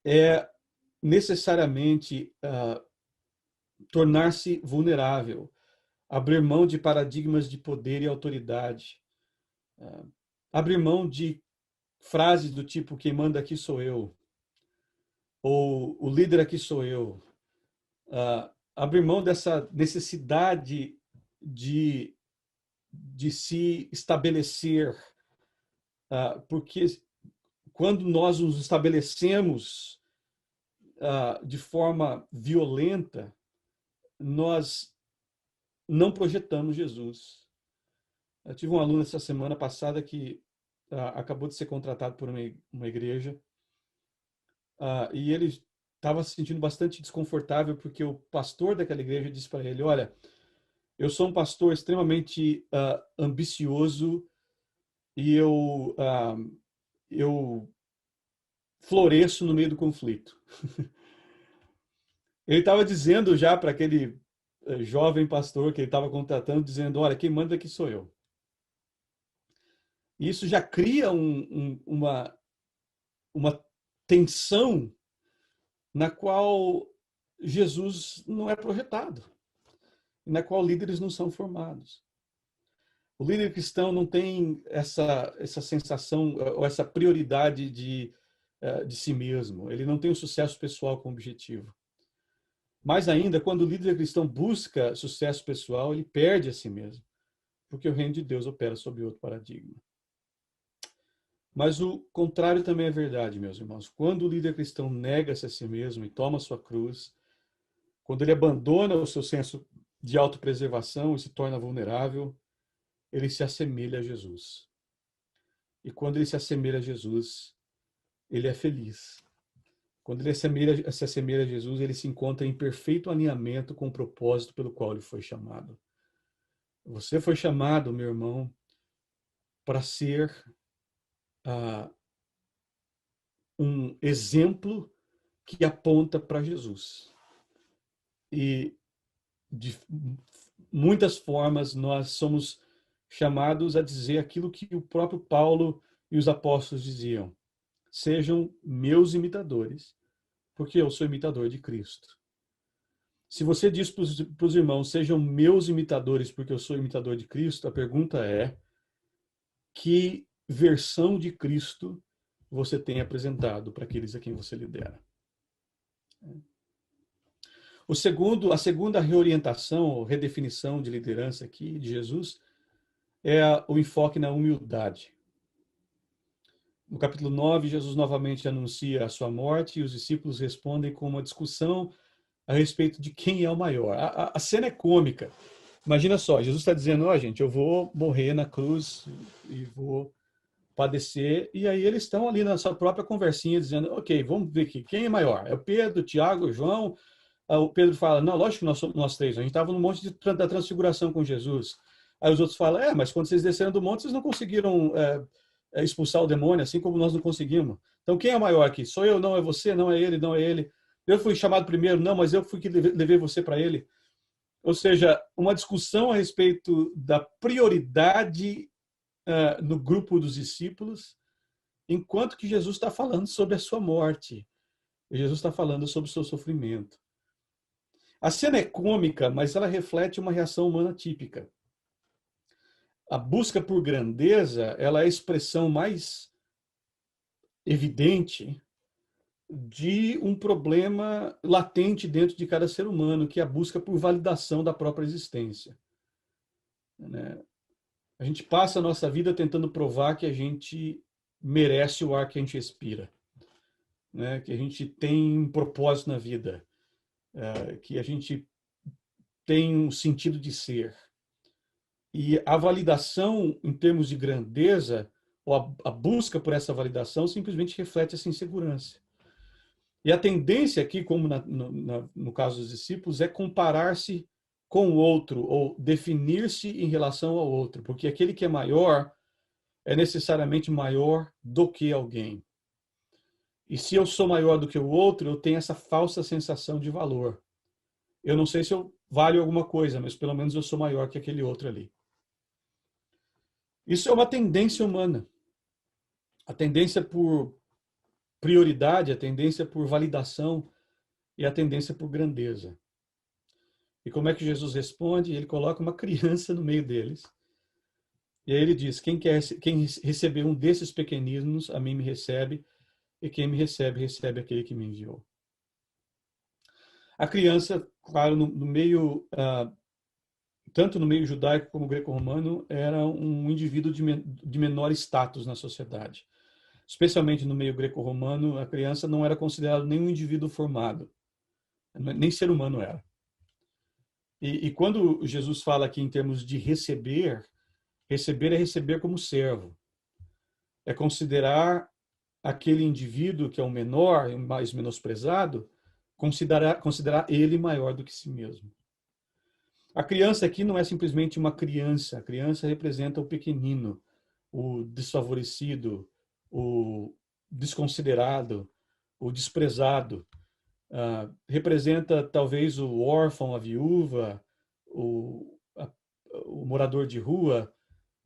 é necessariamente tornar-se vulnerável, abrir mão de paradigmas de poder e autoridade, abrir mão de frases do tipo quem manda aqui sou eu, ou o líder aqui sou eu, abrir mão dessa necessidade de se estabelecer, porque quando nós nos estabelecemos de forma violenta, nós não projetamos Jesus. Eu tive um aluno essa semana passada que acabou de ser contratado por uma igreja, e ele estava se sentindo bastante desconfortável porque o pastor daquela igreja disse para ele: olha, eu sou um pastor extremamente ambicioso e eu floresço no meio do conflito. Ele estava dizendo já para aquele jovem pastor que ele estava contratando, dizendo: olha, quem manda aqui sou eu. E isso já cria uma tensão na qual Jesus não é projetado, na qual líderes não são formados. O líder cristão não tem essa sensação ou essa prioridade de si mesmo. Ele não tem o sucesso pessoal como objetivo. Mais ainda, quando o líder cristão busca sucesso pessoal, ele perde a si mesmo, porque o reino de Deus opera sob outro paradigma. Mas o contrário também é verdade, meus irmãos. Quando o líder cristão nega-se a si mesmo e toma a sua cruz, quando ele abandona o seu senso de autopreservação e se torna vulnerável, ele se assemelha a Jesus. E quando ele se assemelha a Jesus, ele é feliz. Quando ele se assemelha a Jesus, ele se encontra em perfeito alinhamento com o propósito pelo qual ele foi chamado. Você foi chamado, meu irmão, para ser um exemplo que aponta para Jesus. E de muitas formas nós somos chamados a dizer aquilo que o próprio Paulo e os apóstolos diziam: sejam meus imitadores, porque eu sou imitador de Cristo. Se você diz para os irmãos, sejam meus imitadores, porque eu sou imitador de Cristo, a pergunta é: que versão de Cristo você tem apresentado para aqueles a quem você lidera? A segunda reorientação, ou redefinição de liderança aqui de Jesus, é o enfoque na humildade. No capítulo 9, Jesus novamente anuncia a sua morte e os discípulos respondem com uma discussão a respeito de quem é o maior. A cena é cômica. Imagina só, Jesus está dizendo: ó, gente, eu vou morrer na cruz e vou padecer. E aí eles estão ali na sua própria conversinha dizendo: ok, vamos ver aqui, quem é maior? É o Pedro, o Tiago, o João? O Pedro fala: não, lógico que nós somos nós três. A gente estava no monte da transfiguração com Jesus. Aí os outros falam: mas quando vocês desceram do monte, vocês não conseguiram expulsar o demônio, assim como nós não conseguimos. Então quem é maior aqui? Sou eu, não é você, não é ele, não é ele. Eu fui chamado primeiro, não, mas eu fui que levei você para ele. Ou seja, uma discussão a respeito da prioridade no grupo dos discípulos, enquanto que Jesus está falando sobre a sua morte. Jesus está falando sobre o seu sofrimento. A cena é cômica, mas ela reflete uma reação humana típica. A busca por grandeza, ela é a expressão mais evidente de um problema latente dentro de cada ser humano, que é a busca por validação da própria existência. A gente passa a nossa vida tentando provar que a gente merece o ar que a gente respira, que a gente tem um propósito na vida, que a gente tem um sentido de ser. E a validação, em termos de grandeza, ou a busca por essa validação, simplesmente reflete essa insegurança. E a tendência aqui, como no caso dos discípulos, é comparar-se com o outro, ou definir-se em relação ao outro, porque aquele que é maior é necessariamente maior do que alguém. E se eu sou maior do que o outro, eu tenho essa falsa sensação de valor. Eu não sei se eu valho alguma coisa, mas pelo menos eu sou maior que aquele outro ali. Isso é uma tendência humana. A tendência por prioridade, a tendência por validação e a tendência por grandeza. E como é que Jesus responde? Ele coloca uma criança no meio deles. E aí ele diz: quem receber um desses pequeninos, a mim me recebe, e quem me recebe, recebe aquele que me enviou. A criança, claro, no meio, tanto no meio judaico como greco-romano, era um indivíduo de menor status na sociedade. Especialmente no meio greco-romano, a criança não era considerada nem um indivíduo formado, nem ser humano era. E quando Jesus fala aqui em termos de receber é receber como servo. É considerar aquele indivíduo que é o menor, o mais menosprezado, considerar ele maior do que si mesmo. A criança aqui não é simplesmente uma criança. A criança representa o pequenino, o desfavorecido, o desconsiderado, o desprezado. Representa talvez o órfão, a viúva, o morador de rua,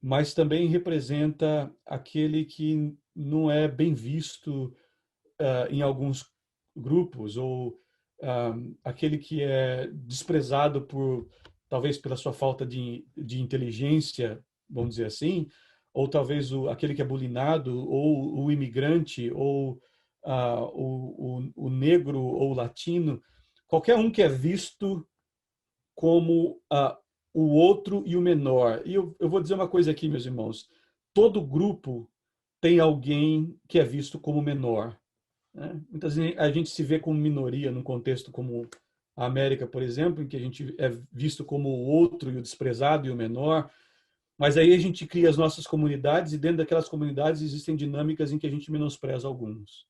mas também representa aquele que não é bem visto em alguns grupos, ou aquele que é desprezado talvez pela sua falta de inteligência, vamos dizer assim, ou talvez aquele que é bulinado, ou o imigrante, ou o negro ou o latino, qualquer um que é visto como o outro e o menor. E eu vou dizer uma coisa aqui, meus irmãos: todo grupo tem alguém que é visto como menor. Muitas vezes a gente se vê como minoria num contexto como a América, por exemplo, em que a gente é visto como o outro e o desprezado e o menor, mas aí a gente cria as nossas comunidades e dentro daquelas comunidades existem dinâmicas em que a gente menospreza alguns.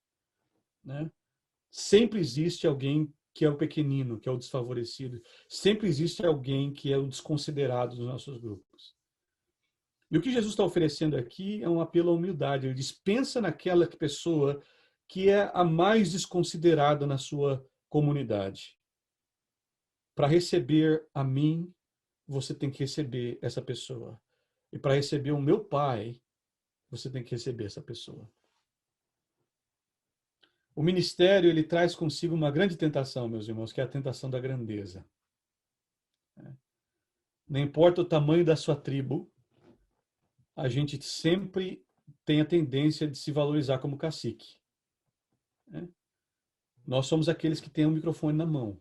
Sempre existe alguém que é o pequenino, que é o desfavorecido. Sempre existe alguém que é o desconsiderado dos nossos grupos. E o que Jesus está oferecendo aqui é um apelo à humildade. Ele diz: pensa naquela pessoa que é a mais desconsiderada na sua comunidade. Para receber a mim, você tem que receber essa pessoa. E para receber o meu Pai, você tem que receber essa pessoa. O ministério, ele traz consigo uma grande tentação, meus irmãos, que é a tentação da grandeza. Não importa o tamanho da sua tribo, a gente sempre tem a tendência de se valorizar como cacique. Nós somos aqueles que têm o microfone na mão.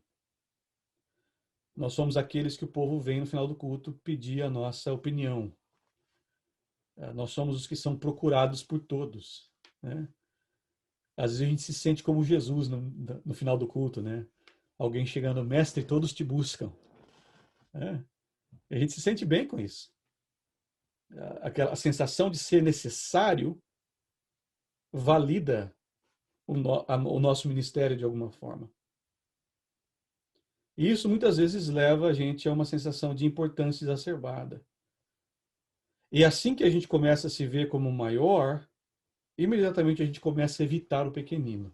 Nós somos aqueles que o povo vem no final do culto pedir a nossa opinião. Nós somos os que são procurados por todos. Às vezes a gente se sente como Jesus no final do culto, né? Alguém chegando, mestre, todos te buscam. A gente se sente bem com isso. Aquela sensação de ser necessário valida o nosso ministério de alguma forma. E isso muitas vezes leva a gente a uma sensação de importância exacerbada. E assim que a gente começa a se ver como maior, imediatamente a gente começa a evitar o pequenino.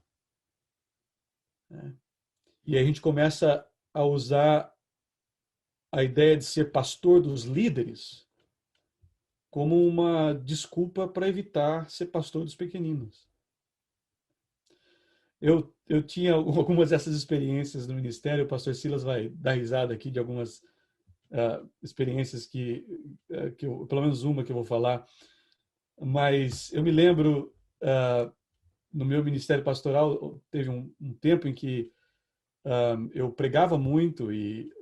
E a gente começa a usar a ideia de ser pastor dos líderes como uma desculpa para evitar ser pastor dos pequeninos. Eu tinha algumas dessas experiências no ministério, o pastor Silas vai dar risada aqui de algumas experiências que pelo menos uma que eu vou falar, mas eu me lembro, no meu ministério pastoral, teve um tempo em que eu pregava muito e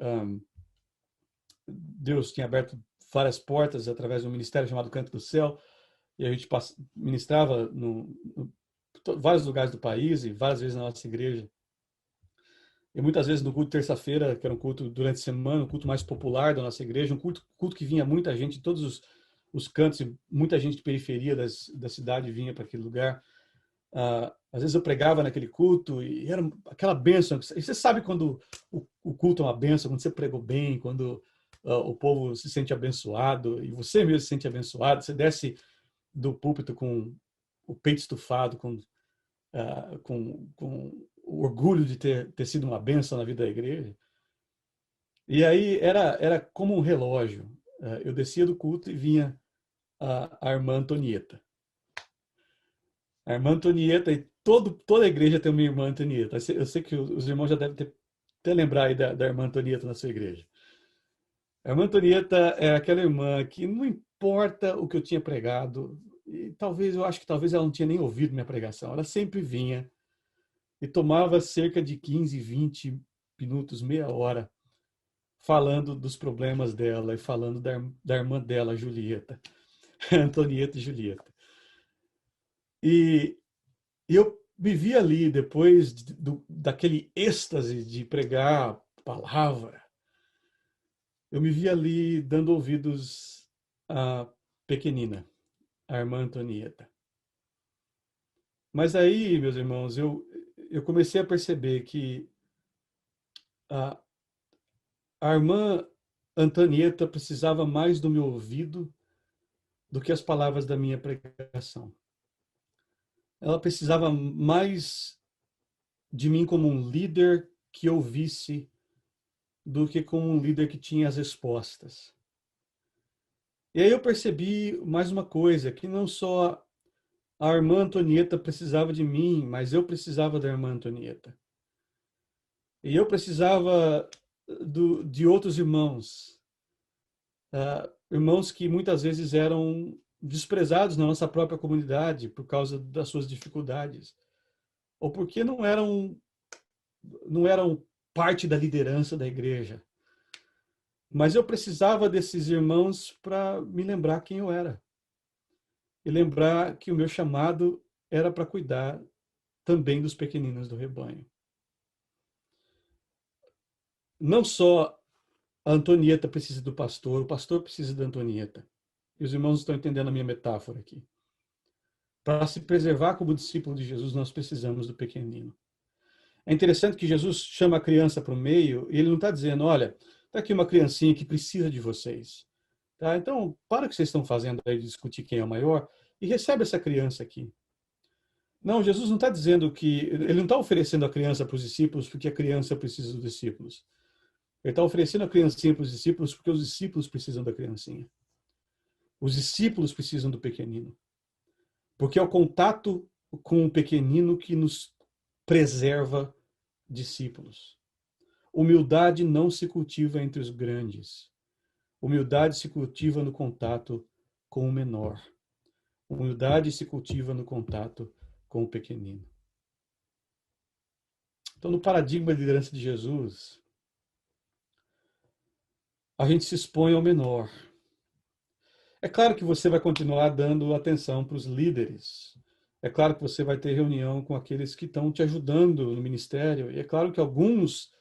Deus tinha aberto várias portas através de um ministério chamado Canto do Céu, e a gente ministrava vários lugares do país e várias vezes na nossa igreja. E muitas vezes no culto de terça-feira, que era um culto durante a semana, um culto mais popular da nossa igreja, um culto que vinha muita gente de todos os cantos, e muita gente de periferia da cidade vinha para aquele lugar. Às vezes eu pregava naquele culto e era aquela bênção. E você sabe quando o culto é uma bênção, quando você pregou bem, quando o povo se sente abençoado e você mesmo se sente abençoado, você desce do púlpito com o peito estufado, com o orgulho de ter sido uma bênção na vida da igreja. E aí era como um relógio. Eu descia do culto e vinha a irmã Antonieta. A irmã Antonieta, e toda a igreja tem uma irmã Antonieta. Eu sei que os irmãos já devem até lembrar aí da irmã Antonieta na sua igreja. A irmã Antonieta é aquela irmã que não importa o que eu tinha pregado, e eu acho que talvez ela não tinha nem ouvido minha pregação, ela sempre vinha e tomava cerca de 15, 20 minutos, meia hora, falando dos problemas dela e falando da irmã dela, Julieta. Antonieta e Julieta. E eu me vi ali, depois daquele êxtase de pregar a palavra, eu me vi ali dando ouvidos à pequenina, a irmã Antonieta. Mas aí, meus irmãos, eu comecei a perceber que a irmã Antonieta precisava mais do meu ouvido do que as palavras da minha pregação. Ela precisava mais de mim como um líder que ouvisse do que como um líder que tinha as respostas. E aí eu percebi mais uma coisa, que não só a irmã Antonieta precisava de mim, mas eu precisava da irmã Antonieta. E eu precisava de outros irmãos, irmãos que muitas vezes eram desprezados na nossa própria comunidade por causa das suas dificuldades, ou porque não eram parte da liderança da igreja. Mas eu precisava desses irmãos para me lembrar quem eu era. E lembrar que o meu chamado era para cuidar também dos pequeninos do rebanho. Não só a Antonieta precisa do pastor, o pastor precisa da Antonieta. E os irmãos estão entendendo a minha metáfora aqui. Para se preservar como discípulo de Jesus, nós precisamos do pequenino. É interessante que Jesus chama a criança para o meio e ele não está dizendo, olha, está aqui uma criancinha que precisa de vocês. Tá? Então, para o que vocês estão fazendo aí de discutir quem é o maior e recebe essa criança aqui. Não, Jesus não está dizendo que... Ele não está oferecendo a criança para os discípulos porque a criança precisa dos discípulos. Ele está oferecendo a criancinha para os discípulos porque os discípulos precisam da criancinha. Os discípulos precisam do pequenino. Porque é o contato com o pequenino que nos preserva discípulos. Humildade não se cultiva entre os grandes. Humildade se cultiva no contato com o menor. Humildade se cultiva no contato com o pequenino. Então, no paradigma de liderança de Jesus, a gente se expõe ao menor. É claro que você vai continuar dando atenção para os líderes. É claro que você vai ter reunião com aqueles que estão te ajudando no ministério. E é claro que alguns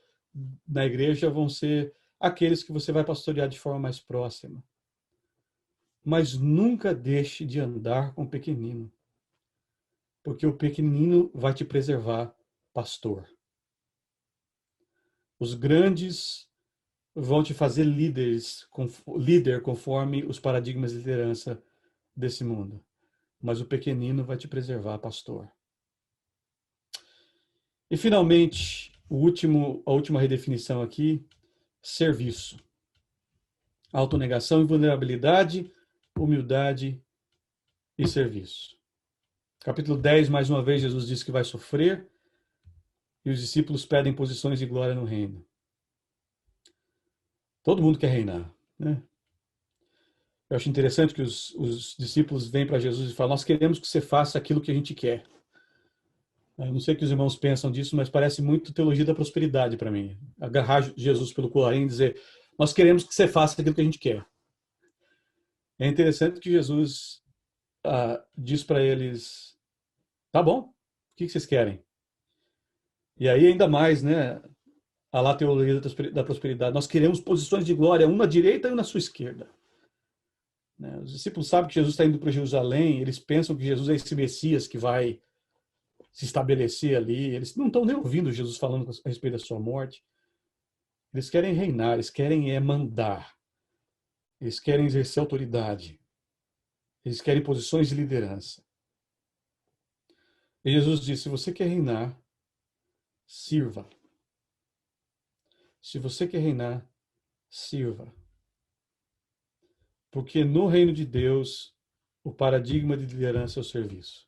na igreja vão ser aqueles que você vai pastorear de forma mais próxima. Mas nunca deixe de andar com o pequenino. Porque o pequenino vai te preservar, pastor. Os grandes vão te fazer líder conforme os paradigmas de liderança desse mundo. Mas o pequenino vai te preservar, pastor. E, finalmente, a última redefinição aqui, serviço. Autonegação e vulnerabilidade, humildade e serviço. Capítulo 10, mais uma vez, Jesus diz que vai sofrer e os discípulos pedem posições de glória no reino. Todo mundo quer reinar, né? Eu acho interessante que os discípulos vêm para Jesus e falam: nós queremos que você faça aquilo que a gente quer. Eu não sei o que os irmãos pensam disso, mas parece muito teologia da prosperidade para mim. Agarrar Jesus pelo colarinho e dizer: nós queremos que você faça aquilo que a gente quer. É interessante que Jesus diz para eles: tá bom, o que vocês querem? E aí ainda mais, né? A lá teologia da prosperidade. Nós queremos posições de glória, uma à direita e uma à sua esquerda. Os discípulos sabem que Jesus está indo para Jerusalém, eles pensam que Jesus é esse Messias que vai se estabelecer ali. Eles não estão nem ouvindo Jesus falando a respeito da sua morte. Eles querem reinar, eles querem mandar. Eles querem exercer autoridade. Eles querem posições de liderança. E Jesus disse: se você quer reinar, sirva. Se você quer reinar, sirva. Porque no reino de Deus, o paradigma de liderança é o serviço.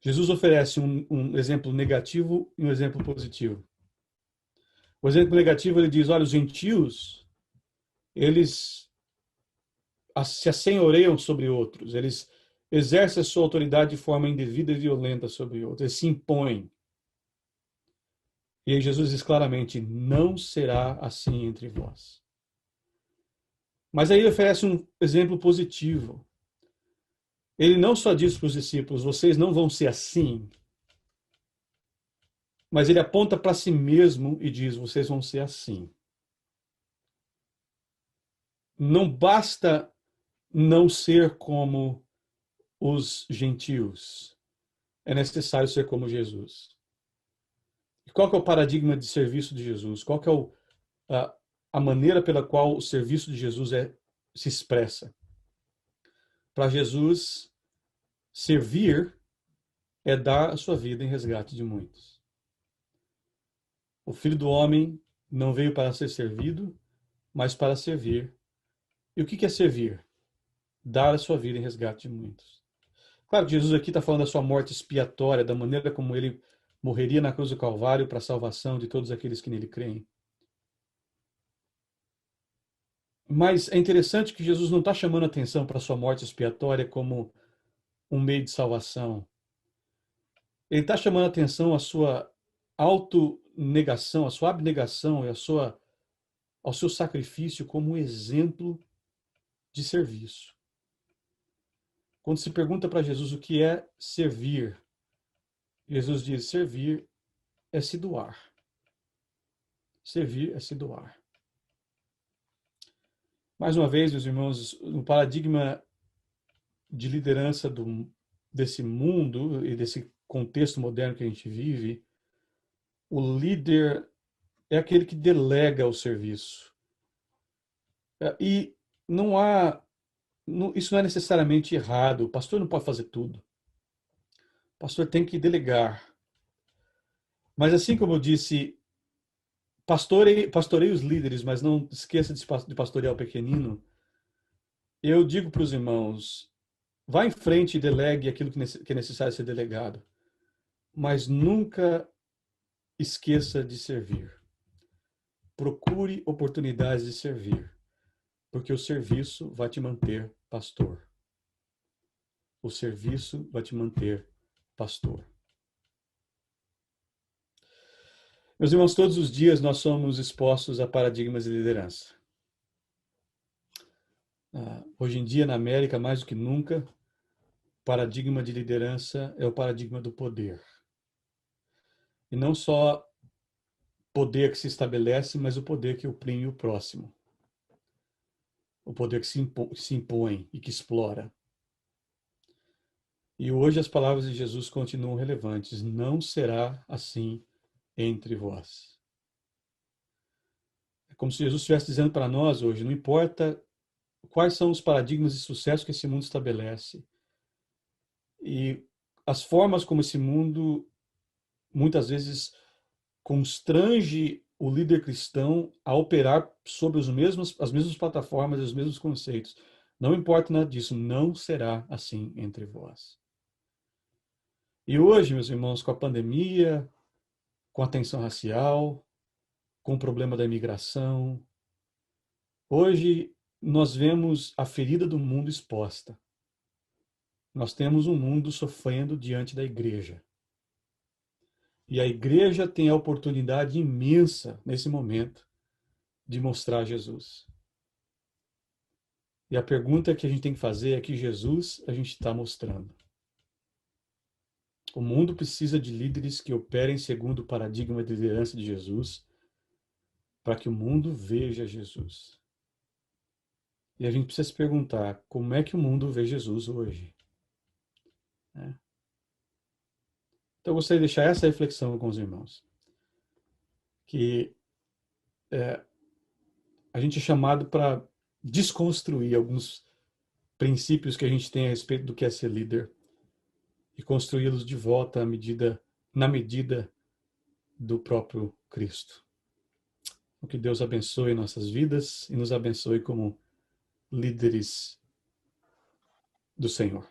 Jesus oferece um exemplo negativo e um exemplo positivo. O exemplo negativo, ele diz: olha, os gentios, eles se assenhoreiam sobre outros, eles exercem a sua autoridade de forma indevida e violenta sobre outros, eles se impõem. E aí Jesus diz claramente: não será assim entre vós. Mas aí ele oferece um exemplo positivo. Ele não só diz para os discípulos: vocês não vão ser assim, mas ele aponta para si mesmo e diz: vocês vão ser assim. Não basta não ser como os gentios. É necessário ser como Jesus. E qual que é o paradigma de serviço de Jesus? Qual que é a maneira pela qual o serviço de Jesus se expressa? Para Jesus, servir é dar a sua vida em resgate de muitos. O Filho do Homem não veio para ser servido, mas para servir. E o que é servir? Dar a sua vida em resgate de muitos. Claro que Jesus aqui está falando da sua morte expiatória, da maneira como ele morreria na cruz do Calvário para a salvação de todos aqueles que nele creem. Mas é interessante que Jesus não está chamando atenção para a sua morte expiatória como um meio de salvação. Ele está chamando atenção à sua autonegação, à sua abnegação e ao seu sacrifício como um exemplo de serviço. Quando se pergunta para Jesus o que é servir, Jesus diz: servir é se doar. Servir é se doar. Mais uma vez, meus irmãos, no paradigma de liderança desse mundo e desse contexto moderno que a gente vive, o líder é aquele que delega o serviço. E isso não é necessariamente errado. O pastor não pode fazer tudo. O pastor tem que delegar. Mas assim como eu disse, pastorei os líderes, mas não esqueça de pastorear o pequenino. Eu digo para os irmãos, vá em frente e delegue aquilo que é necessário ser delegado, mas nunca esqueça de servir. Procure oportunidades de servir, porque o serviço vai te manter pastor. O serviço vai te manter pastor. Meus irmãos, todos os dias nós somos expostos a paradigmas de liderança. Hoje em dia, na América, mais do que nunca, o paradigma de liderança é o paradigma do poder. E não só poder que se estabelece, mas o poder que oprime o próximo. O poder que se impõe e que explora. E hoje as palavras de Jesus continuam relevantes. Não será assim entre vós. É como se Jesus estivesse dizendo para nós hoje, não importa quais são os paradigmas de sucesso que esse mundo estabelece e as formas como esse mundo muitas vezes constrange o líder cristão a operar sobre as mesmas plataformas e os mesmos conceitos. Não importa nada disso, não será assim entre vós. E hoje, meus irmãos, com a pandemia, com a tensão racial, com o problema da imigração, hoje nós vemos a ferida do mundo exposta. Nós temos um mundo sofrendo diante da igreja. E a igreja tem a oportunidade imensa, nesse momento, de mostrar Jesus. E a pergunta que a gente tem que fazer é que Jesus a gente está mostrando. O mundo precisa de líderes que operem segundo o paradigma de liderança de Jesus, para que o mundo veja Jesus. E a gente precisa se perguntar, como é que o mundo vê Jesus hoje? Então eu gostaria de deixar essa reflexão com os irmãos. Que a gente é chamado para desconstruir alguns princípios que a gente tem a respeito do que é ser líder e construí-los de volta na medida do próprio Cristo. Que Deus abençoe nossas vidas e nos abençoe como líderes do Senhor.